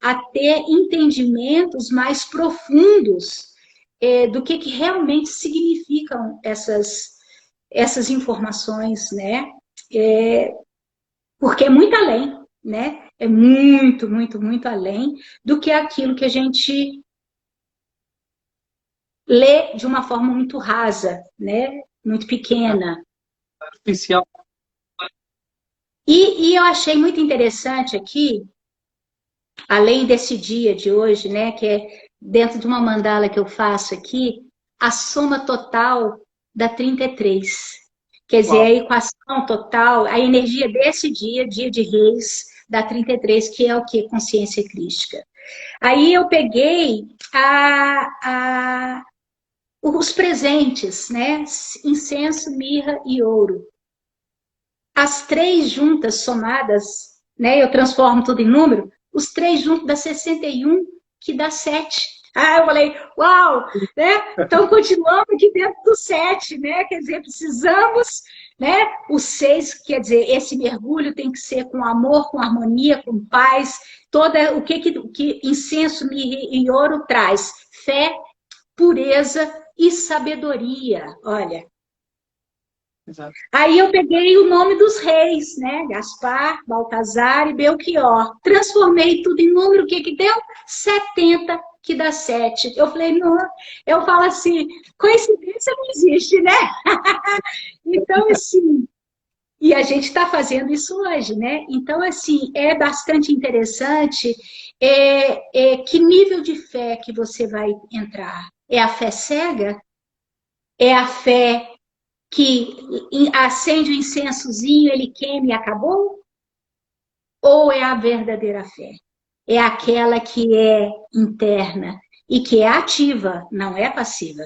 a ter entendimentos mais profundos do que realmente significam essas informações, né? Porque é muito além, né? É muito, muito, muito além do que aquilo que a gente lê de uma forma muito rasa, né? Muito pequena. Artificial. E eu achei muito interessante aqui, além desse dia de hoje, né, que é dentro de uma mandala que eu faço aqui, a soma total da 33. Quer dizer, a Uau. equação total, a energia desse dia, dia de Reis, da 33, que é o que? Consciência crística. Aí eu peguei os presentes, né? Incenso, mirra e ouro. As três juntas somadas, né? Eu transformo tudo em número, os três juntos dá 61, que dá 7. Ah, eu falei, uau, né? Então continuamos aqui dentro do 7, né? Quer dizer, precisamos, né? O 6, quer dizer, esse mergulho tem que ser com amor, com harmonia, com paz. Toda o que incenso, mirra e ouro traz? Fé, pureza e sabedoria. Olha, Exato. aí eu peguei o nome dos reis, né? Gaspar, Baltazar e Belchior. Transformei tudo em número, o que que deu? 70, que dá 7. Eu falei, não, eu falo assim, coincidência não existe, né? Então, assim, e a gente está fazendo isso hoje, né? Então, assim, é bastante interessante que nível de fé que você vai entrar. É a fé cega? É a fé que acende o incensozinho, ele queima e acabou? Ou é a verdadeira fé? É aquela que é interna e que é ativa, não é passiva.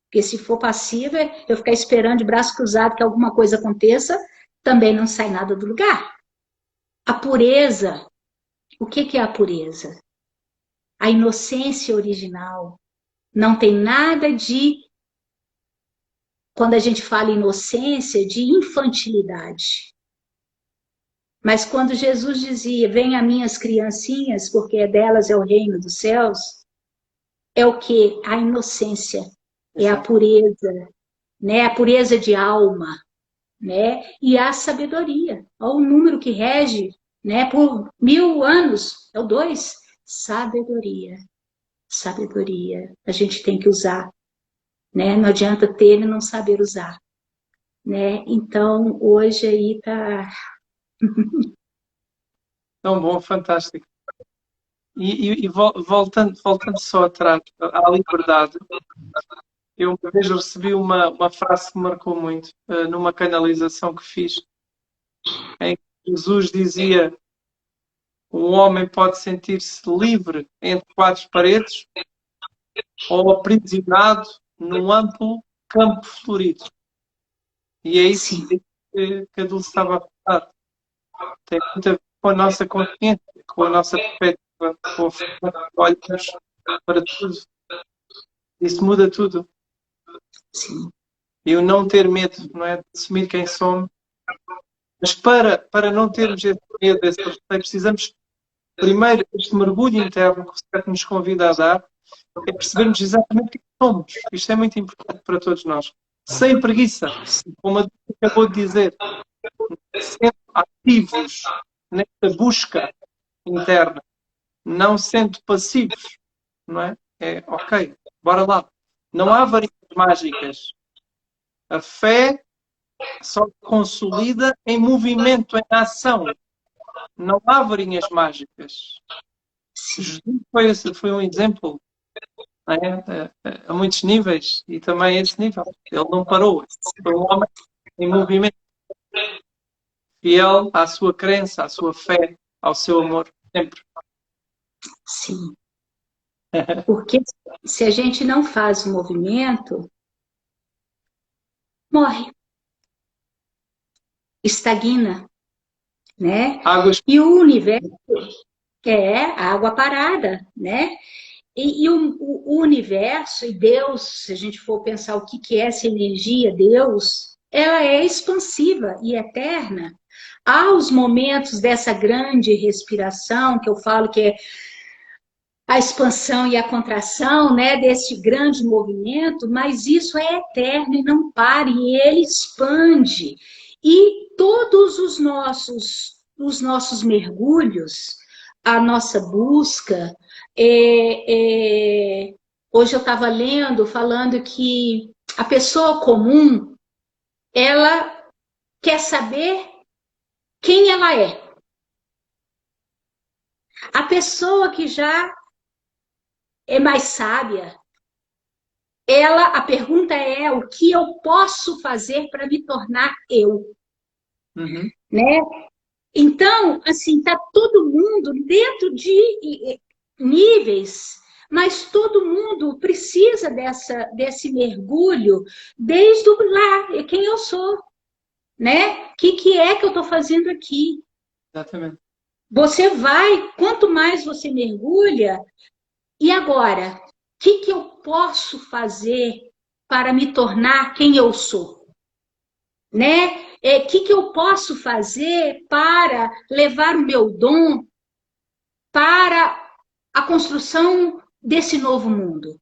Porque se for passiva, eu ficar esperando de braço cruzado que alguma coisa aconteça, também não sai nada do lugar. A pureza, o que é a pureza? A inocência original. Não tem nada de, quando a gente fala inocência, de infantilidade. Mas quando Jesus dizia, venha minhas criancinhas, porque delas é o reino dos céus, é o que? A inocência, é a Exato. pureza, né? A pureza de alma, né? E a sabedoria, olha o número que rege, né? Por 1000 anos, é o 2, sabedoria, sabedoria. A gente tem que usar, né? Não adianta ter e não saber usar, né? Então, hoje aí tá... Tão bom, fantástico. Voltando só atrás, à liberdade, eu uma vez recebi uma frase que me marcou muito, numa canalização que fiz, em que Jesus dizia: um homem pode sentir-se livre entre quatro paredes ou aprisionado num amplo campo florido. E é isso Sim, que a Dulce estava a falar. Tem muito a ver com a nossa consciência, com a nossa perspectiva, com a forma que olhamos para tudo. Isso muda tudo. sim, E o não ter medo, não é? De assumir quem somos. Mas para não termos esse medo, esse receio, precisamos primeiro este mergulho interno que o certo nos convida a dar, é percebermos exatamente quem somos. Isto é muito importante para todos nós. Sem preguiça, como a Dulce acabou de dizer, sendo ativos nesta busca interna, não sendo passivos, não é? É ok, bora lá. Não há varinhas mágicas. A fé só se consolida em movimento, em ação. Não há varinhas mágicas. sim, Jesus foi um exemplo, não é? A muitos níveis e também a esse nível. Ele não parou. Foi um homem em movimento, fiel à sua crença, à sua fé, ao seu amor, sempre. sim. Porque se a gente não faz o movimento, morre, estagna, né? Águas. E o universo é água parada, né? E o universo e Deus, se a gente for pensar o que é essa energia, Deus, ela é expansiva e eterna. Há os momentos dessa grande respiração, que eu falo que é a expansão e a contração, né, desse grande movimento, mas isso é eterno e não para, e ele expande. E todos os nossos mergulhos, a nossa busca, hoje eu estava lendo, falando que a pessoa comum, ela quer saber quem ela é. A pessoa que já é mais sábia, a pergunta é o que eu posso fazer para me tornar eu, Uhum. né? Então, assim, tá todo mundo dentro de níveis, mas todo mundo precisa desse mergulho desde o lá, quem eu sou, né? Que é que eu estou fazendo aqui? Exatamente. Você vai, quanto mais você mergulha, e agora, o que eu posso fazer para me tornar quem eu sou? Né? Que eu posso fazer para levar o meu dom para a construção desse novo mundo?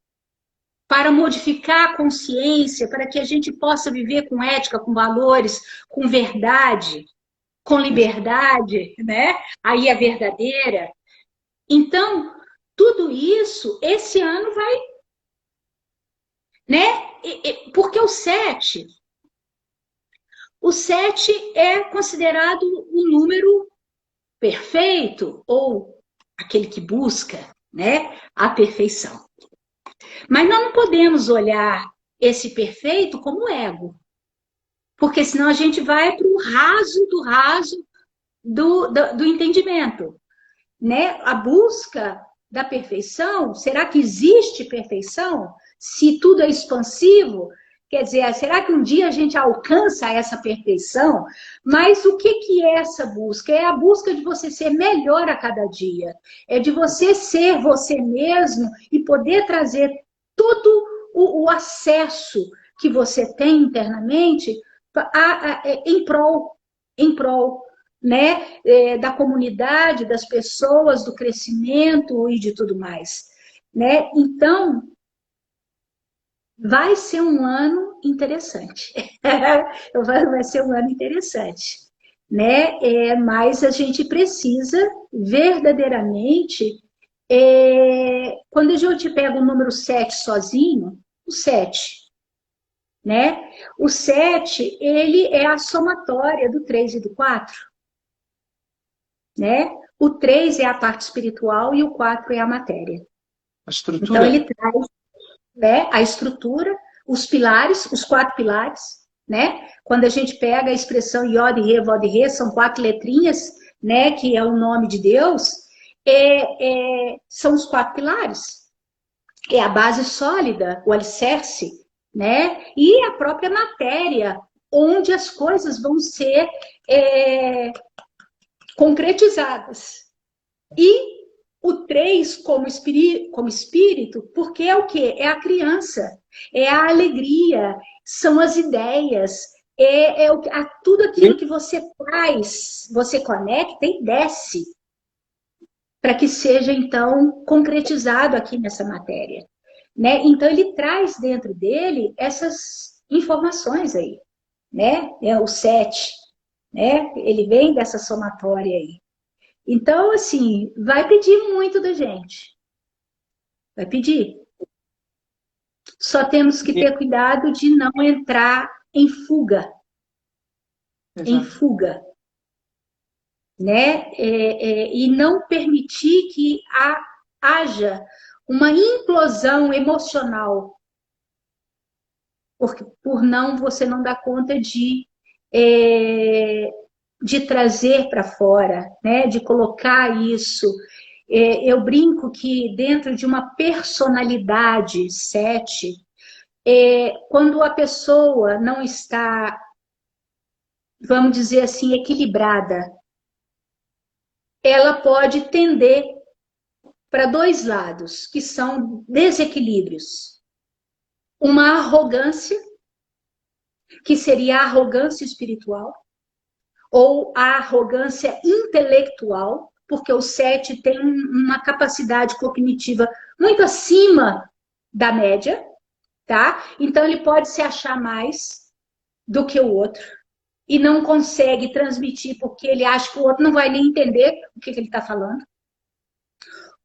Para modificar a consciência, para que a gente possa viver com ética, com valores, com verdade, com liberdade, né? Aí a verdadeira. Então, tudo isso, esse ano vai, né? Porque o 7 é considerado um número perfeito, ou aquele que busca, né, a perfeição. Mas nós não podemos olhar esse perfeito como ego, porque senão a gente vai para o raso do entendimento, né? A busca da perfeição, será que existe perfeição? Se tudo é expansivo, quer dizer, será que um dia a gente alcança essa perfeição? Mas o que é essa busca? É a busca de você ser melhor a cada dia. É de você ser você mesmo e poder trazer todo o acesso que você tem internamente em prol, né, da comunidade, das pessoas, do crescimento e de tudo mais, né? Então, vai ser um ano interessante. Vai ser um ano interessante, né? Mas a gente precisa verdadeiramente, quando a gente pega o número 7 sozinho, o 7, né? O 7, ele é a somatória do 3 e do 4, né? O 3 é a parte espiritual e o 4 é a matéria. A Então, estrutura. ele traz, né, a estrutura, os pilares, os 4 pilares, né? Quando a gente pega a expressão Yod, Re, Vod, Re, são 4 letrinhas, né, que é o nome de Deus, são os 4 pilares. É a base sólida, o alicerce, né? E a própria matéria, onde as coisas vão ser concretizadas. E o 3 como espírito, porque é o quê? É a criança, é a alegria, são as ideias, tudo aquilo que você traz, você conecta e desce, para que seja, então, concretizado aqui nessa matéria. Né? Então, ele traz dentro dele essas informações aí, né? É o 7, né? Ele vem dessa somatória aí. Então, assim, vai pedir muito da gente. Vai pedir. Só temos que ter cuidado de não entrar em fuga. Em Exato. fuga. Né? E não permitir que haja uma implosão emocional. Por não você não dar conta de trazer para fora, né? De colocar isso. Eu brinco que dentro de uma personalidade 7, quando a pessoa não está, vamos dizer assim, equilibrada, ela pode tender para dois lados, que são desequilíbrios. Uma arrogância, que seria a arrogância espiritual, ou a arrogância intelectual, porque o 7 tem uma capacidade cognitiva muito acima da média, tá? Então ele pode se achar mais do que o outro e não consegue transmitir porque ele acha que o outro não vai nem entender o que ele está falando.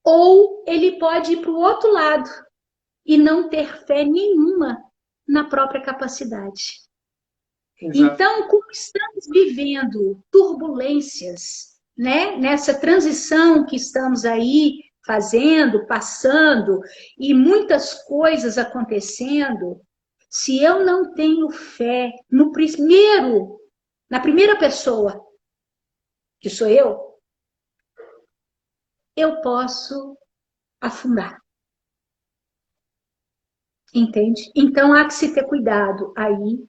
Ou ele pode ir para o outro lado e não ter fé nenhuma na própria capacidade. Exato. Então, como estamos vivendo turbulências, né, nessa transição que estamos aí fazendo, passando, e muitas coisas acontecendo, se eu não tenho fé no primeiro, na primeira pessoa, que sou eu posso afundar. Entende? Então há que se ter cuidado aí.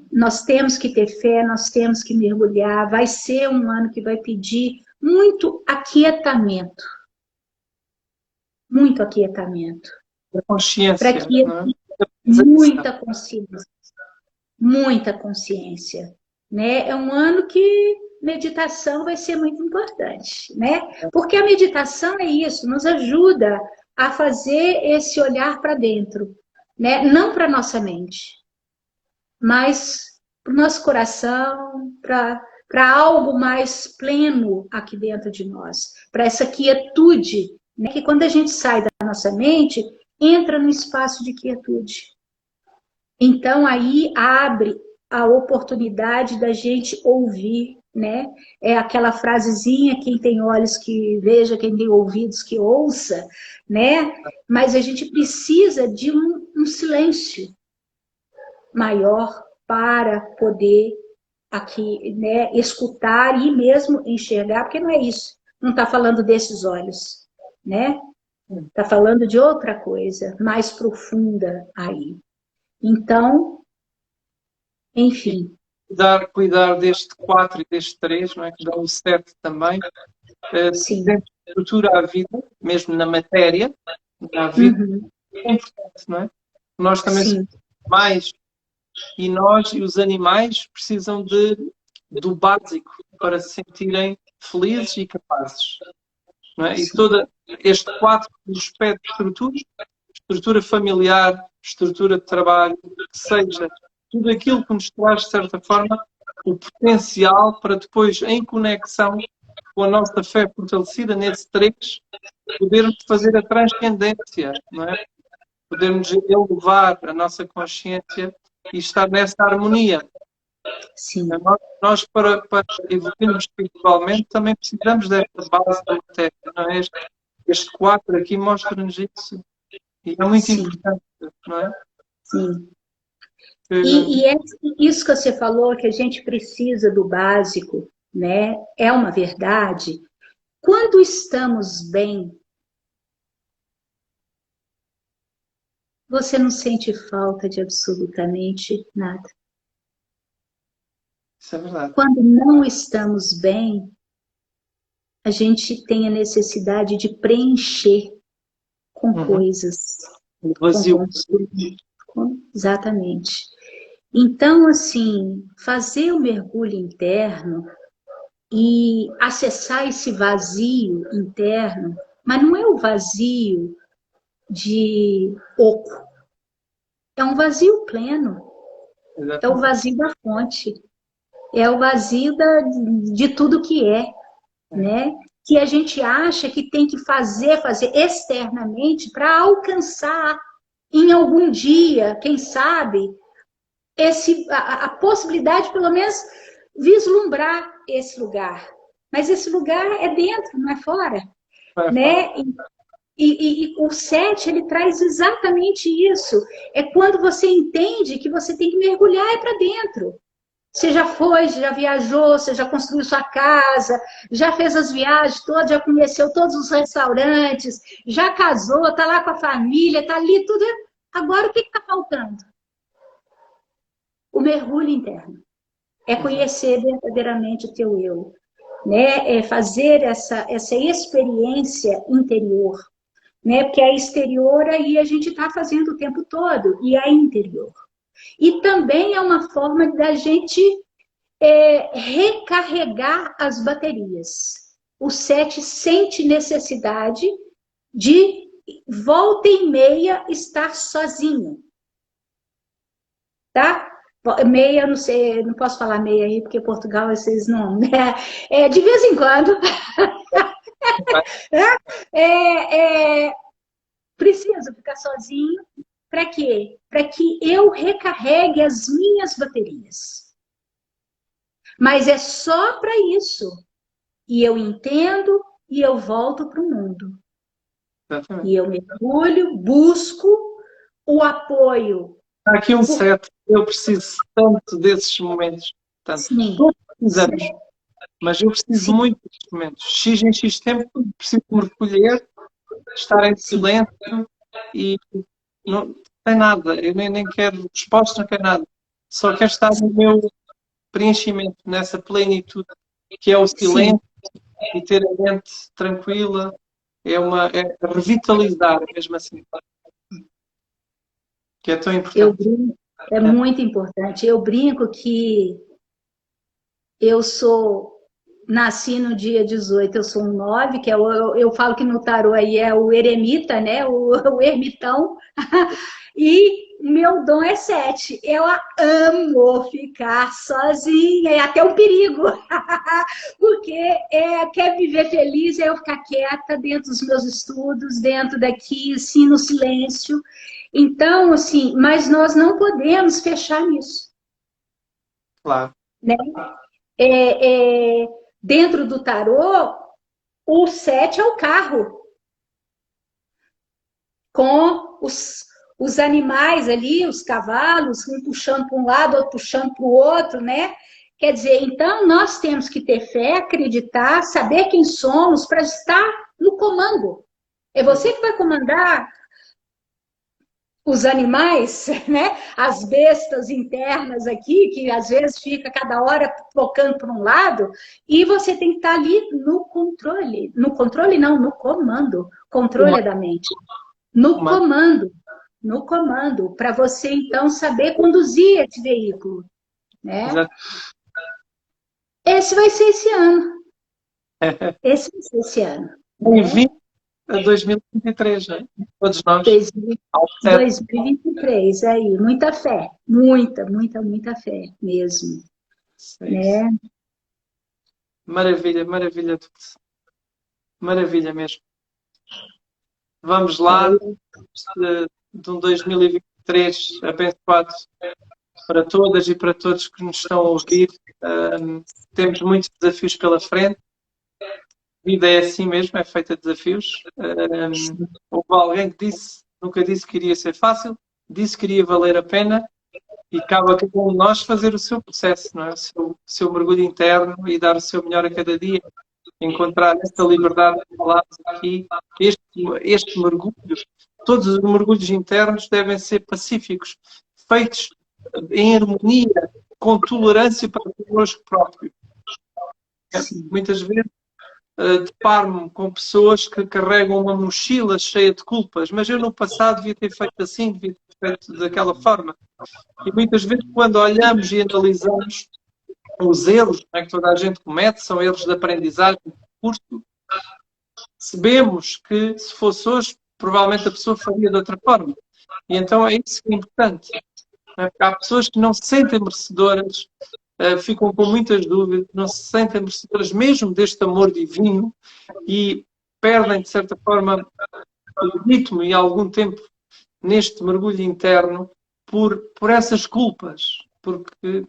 Nós temos que ter fé, nós temos que mergulhar. Vai ser um ano que vai pedir muito aquietamento, A consciência, para que não é? muita consciência, né? É um ano que meditação vai ser muito importante, né? Porque a meditação é isso, nos ajuda a fazer esse olhar para dentro, né? Não para nossa mente, mas para o nosso coração, para algo mais pleno aqui dentro de nós, para essa quietude, né? Que quando a gente sai da nossa mente, entra no espaço de quietude. Então, aí abre a oportunidade da gente ouvir, né? É aquela frasezinha, quem tem olhos que veja, quem tem ouvidos que ouça, né? Mas a gente precisa de um silêncio maior para poder aqui, né, escutar e mesmo enxergar, porque não é isso, não está falando desses olhos, né? Está falando de outra coisa mais profunda aí. Então, enfim. Cuidar deste 4 e deste 3, não é? Que dá o 7 também. Sim. Estrutura à vida, mesmo na matéria, à vida, é importante, não é? Nós também somos mais, e nós e os animais precisam do básico para se sentirem felizes e capazes. Não é? E todo este 4 nos pede estrutura familiar, estrutura de trabalho, que seja tudo aquilo que nos traz, de certa forma, o potencial para depois, em conexão com a nossa fé fortalecida nesse 3, podermos fazer a transcendência, não é? Podermos elevar a nossa consciência e estar nessa harmonia. Sim. Nós para evoluirmos espiritualmente, também precisamos desta base da matéria, não é? Este 4 aqui mostra-nos isso. E é muito importante, não é? Sim. E é isso que você falou, que a gente precisa do básico, né? É uma verdade. Quando estamos bem, você não sente falta de absolutamente nada. Isso é verdade. Quando não estamos bem, a gente tem a necessidade de preencher com coisas. O vazio. Exatamente. Então, assim, fazer o mergulho interno e acessar esse vazio interno, mas não é o vazio de oco, é um vazio pleno, é o vazio da fonte, é o vazio de tudo que né? Que a gente acha que tem que fazer externamente para alcançar em algum dia, quem sabe, a possibilidade, pelo menos, vislumbrar esse lugar. Mas esse lugar é dentro, não é fora. Né? E o 7, ele traz exatamente isso. É quando você entende que você tem que mergulhar para dentro. Você já foi, já viajou, você já construiu sua casa, já fez as viagens todas, já conheceu todos os restaurantes, já casou, está lá com a família, está ali tudo. Agora o que está faltando? O mergulho interno. É conhecer verdadeiramente o teu eu. Né? É fazer essa experiência interior. Né? Porque é exterior aí a gente está fazendo o tempo todo, e é interior. E também é uma forma da gente recarregar as baterias. O 7 sente necessidade de volta e meia estar sozinho. Tá? Meia, não sei, não posso falar meia aí, porque Portugal vocês não. Né? De vez em quando. Precisa ficar sozinho, Para quê? Para que eu recarregue as minhas baterias. Mas é só para isso. E eu entendo e eu volto para o mundo. Exatamente. E eu mergulho, busco o apoio. Há aqui um certo, eu preciso tanto desses momentos. Tanto. Sim, Todos precisamos, sim, mas eu preciso sim, muito desses momentos. X em X tempo, preciso me recolher, estar em sim. silêncio e não tem nada. Eu nem quero resposta, não quero nada. Só quero estar no meu preenchimento, nessa plenitude, que é o Sim. silêncio e ter a mente tranquila. É revitalizar mesmo assim, que é tão Eu importante. brinco, é muito importante. Eu brinco que nasci no dia 18, eu sou um 9, que eu falo que no tarô aí é o eremita, né? O ermitão. E meu dom é 7. Eu amo ficar sozinha, é até um perigo. Porque quer viver feliz, é eu ficar quieta dentro dos meus estudos, dentro daqui, assim, no silêncio. Então, assim, mas nós não podemos fechar nisso, Claro. né? É, dentro do tarô, o 7 é o carro, com os animais ali, os cavalos, um puxando para um lado, outro puxando para o outro, né? Quer dizer, então nós temos que ter fé, acreditar, saber quem somos para estar no comando. É você que vai comandar os animais, né? As bestas internas aqui, que às vezes fica cada hora tocando para um lado, e você tem que estar ali no controle. No controle não, no comando. Controle é da mente. No Uma, comando. No comando, para você então saber conduzir esse veículo, né? exato. Esse vai ser esse ano. Esse vai ser esse ano, né? Bem-vindo a 2023, não é? Todos nós, Dois mil ao certo. 2023, aí, muita fé, muita, muita, muita fé mesmo, É isso. né? Maravilha, maravilha tudo. Maravilha mesmo. Vamos lá, É, de um 2023 abençoado para todas e para todos que nos estão a ouvir. Temos muitos desafios pela frente. A vida é assim mesmo, é feita de desafios. Houve alguém que nunca disse que iria ser fácil, disse que iria valer a pena e cabe a cada um de nós fazer o seu processo, não é? O seu mergulho interno e dar o seu melhor a cada dia. Encontrar esta liberdade que falámos aqui, este mergulho. Todos os mergulhos internos devem ser pacíficos, feitos em harmonia, com tolerância para connosco próprio. sim, Muitas vezes deparo-me com pessoas que carregam uma mochila cheia de culpas, mas eu no passado devia ter feito assim, devia ter feito daquela forma. E muitas vezes quando olhamos e analisamos os erros, não é, que toda a gente comete, são erros de aprendizagem, de curso, percebemos que se fosse hoje, provavelmente a pessoa faria de outra forma. E então é isso que é importante. Não é? Porque há pessoas que não se sentem merecedoras, ficam com muitas dúvidas, não se sentem merecedoras mesmo deste amor divino e perdem, de certa forma, o ritmo e algum tempo neste mergulho interno por essas culpas, porque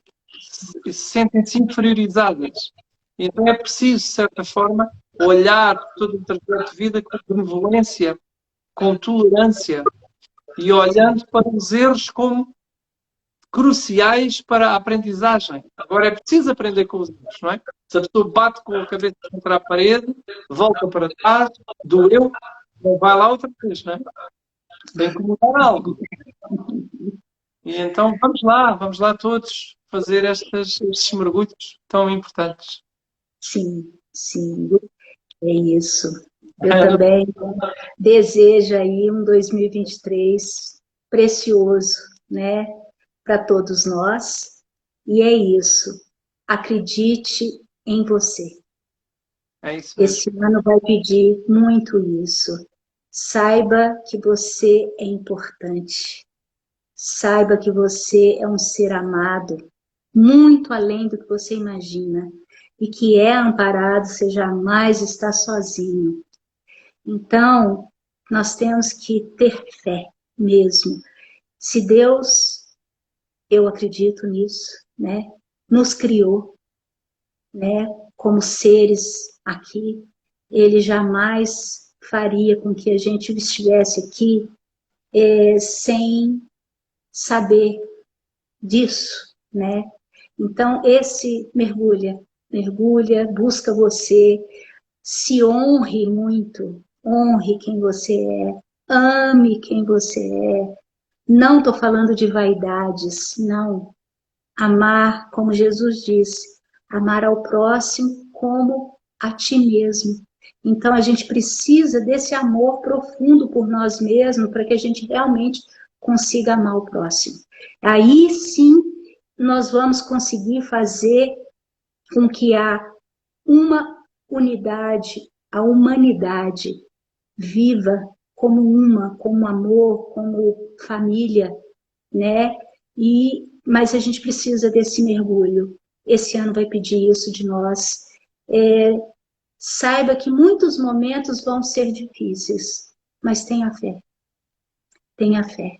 sentem-se inferiorizadas. Então é preciso, de certa forma, olhar todo o trajeto de vida com benevolência, com tolerância e olhando para os erros como cruciais para a aprendizagem. Agora é preciso aprender com os erros, não é? Se a pessoa bate com a cabeça contra a parede, volta para trás, doeu, não vai lá outra vez, não é? Tem que mudar algo. E então vamos lá todos fazer estes mergulhos tão importantes. sim, sim, é isso. Eu também desejo aí um 2023 precioso, né, para todos nós. E é isso. Acredite em você. É isso mesmo. Esse ano vai pedir muito isso. Saiba que você é importante. Saiba que você é um ser amado, muito além do que você imagina. E que é amparado, você jamais está sozinho. Então, nós temos que ter fé mesmo. Se Deus, eu acredito nisso, né, nos criou, né, como seres aqui, Ele jamais faria com que a gente estivesse aqui sem saber disso, né? Então, esse mergulha, busca você, se honre muito, honre quem você é, ame quem você é. Não estou falando de vaidades, não. Amar, como Jesus disse, amar ao próximo como a ti mesmo. Então, a gente precisa desse amor profundo por nós mesmos para que a gente realmente consiga amar o próximo. Aí sim, nós vamos conseguir fazer com que uma unidade, a humanidade viva como como amor, como família, né? Mas a gente precisa desse mergulho. Esse ano vai pedir isso de nós. Saiba que muitos momentos vão ser difíceis, mas tenha fé. Tenha fé.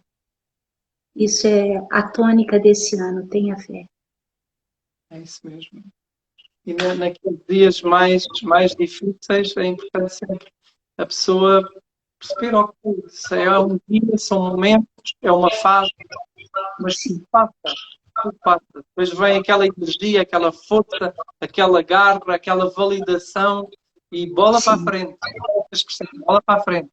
Isso é a tônica desse ano, tenha fé. É isso mesmo. E naqueles dias mais difíceis é importante sempre a pessoa perceber, ok, se é um dia, são momentos, é uma fase, mas tudo passa, tudo passa. Depois vem aquela energia, aquela força, aquela garra, aquela validação e bola para a frente. Bola para a frente.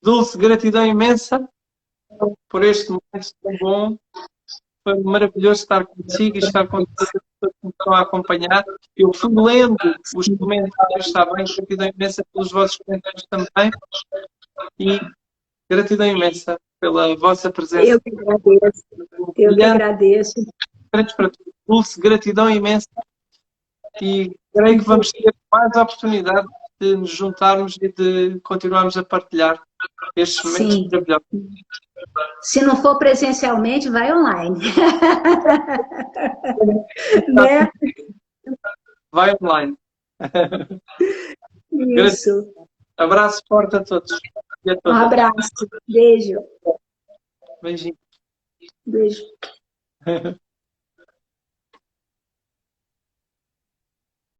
Dulce, gratidão imensa por este momento tão bom. Foi maravilhoso estar consigo e estar com todas as pessoas que me estão a acompanhar. Eu fui lendo os comentários, está bem? Gratidão imensa pelos vossos comentários também. E gratidão imensa pela vossa presença. Eu que agradeço. Eu que agradeço. Para todos. Dulce, gratidão imensa. E creio que vamos ter mais oportunidade de nos juntarmos e de continuarmos a partilhar estes momentos maravilhosos. Se não for presencialmente, vai online. Né? Vai online. Isso. Abraço forte a todos. Um abraço. Beijo. Beijinho. Beijo.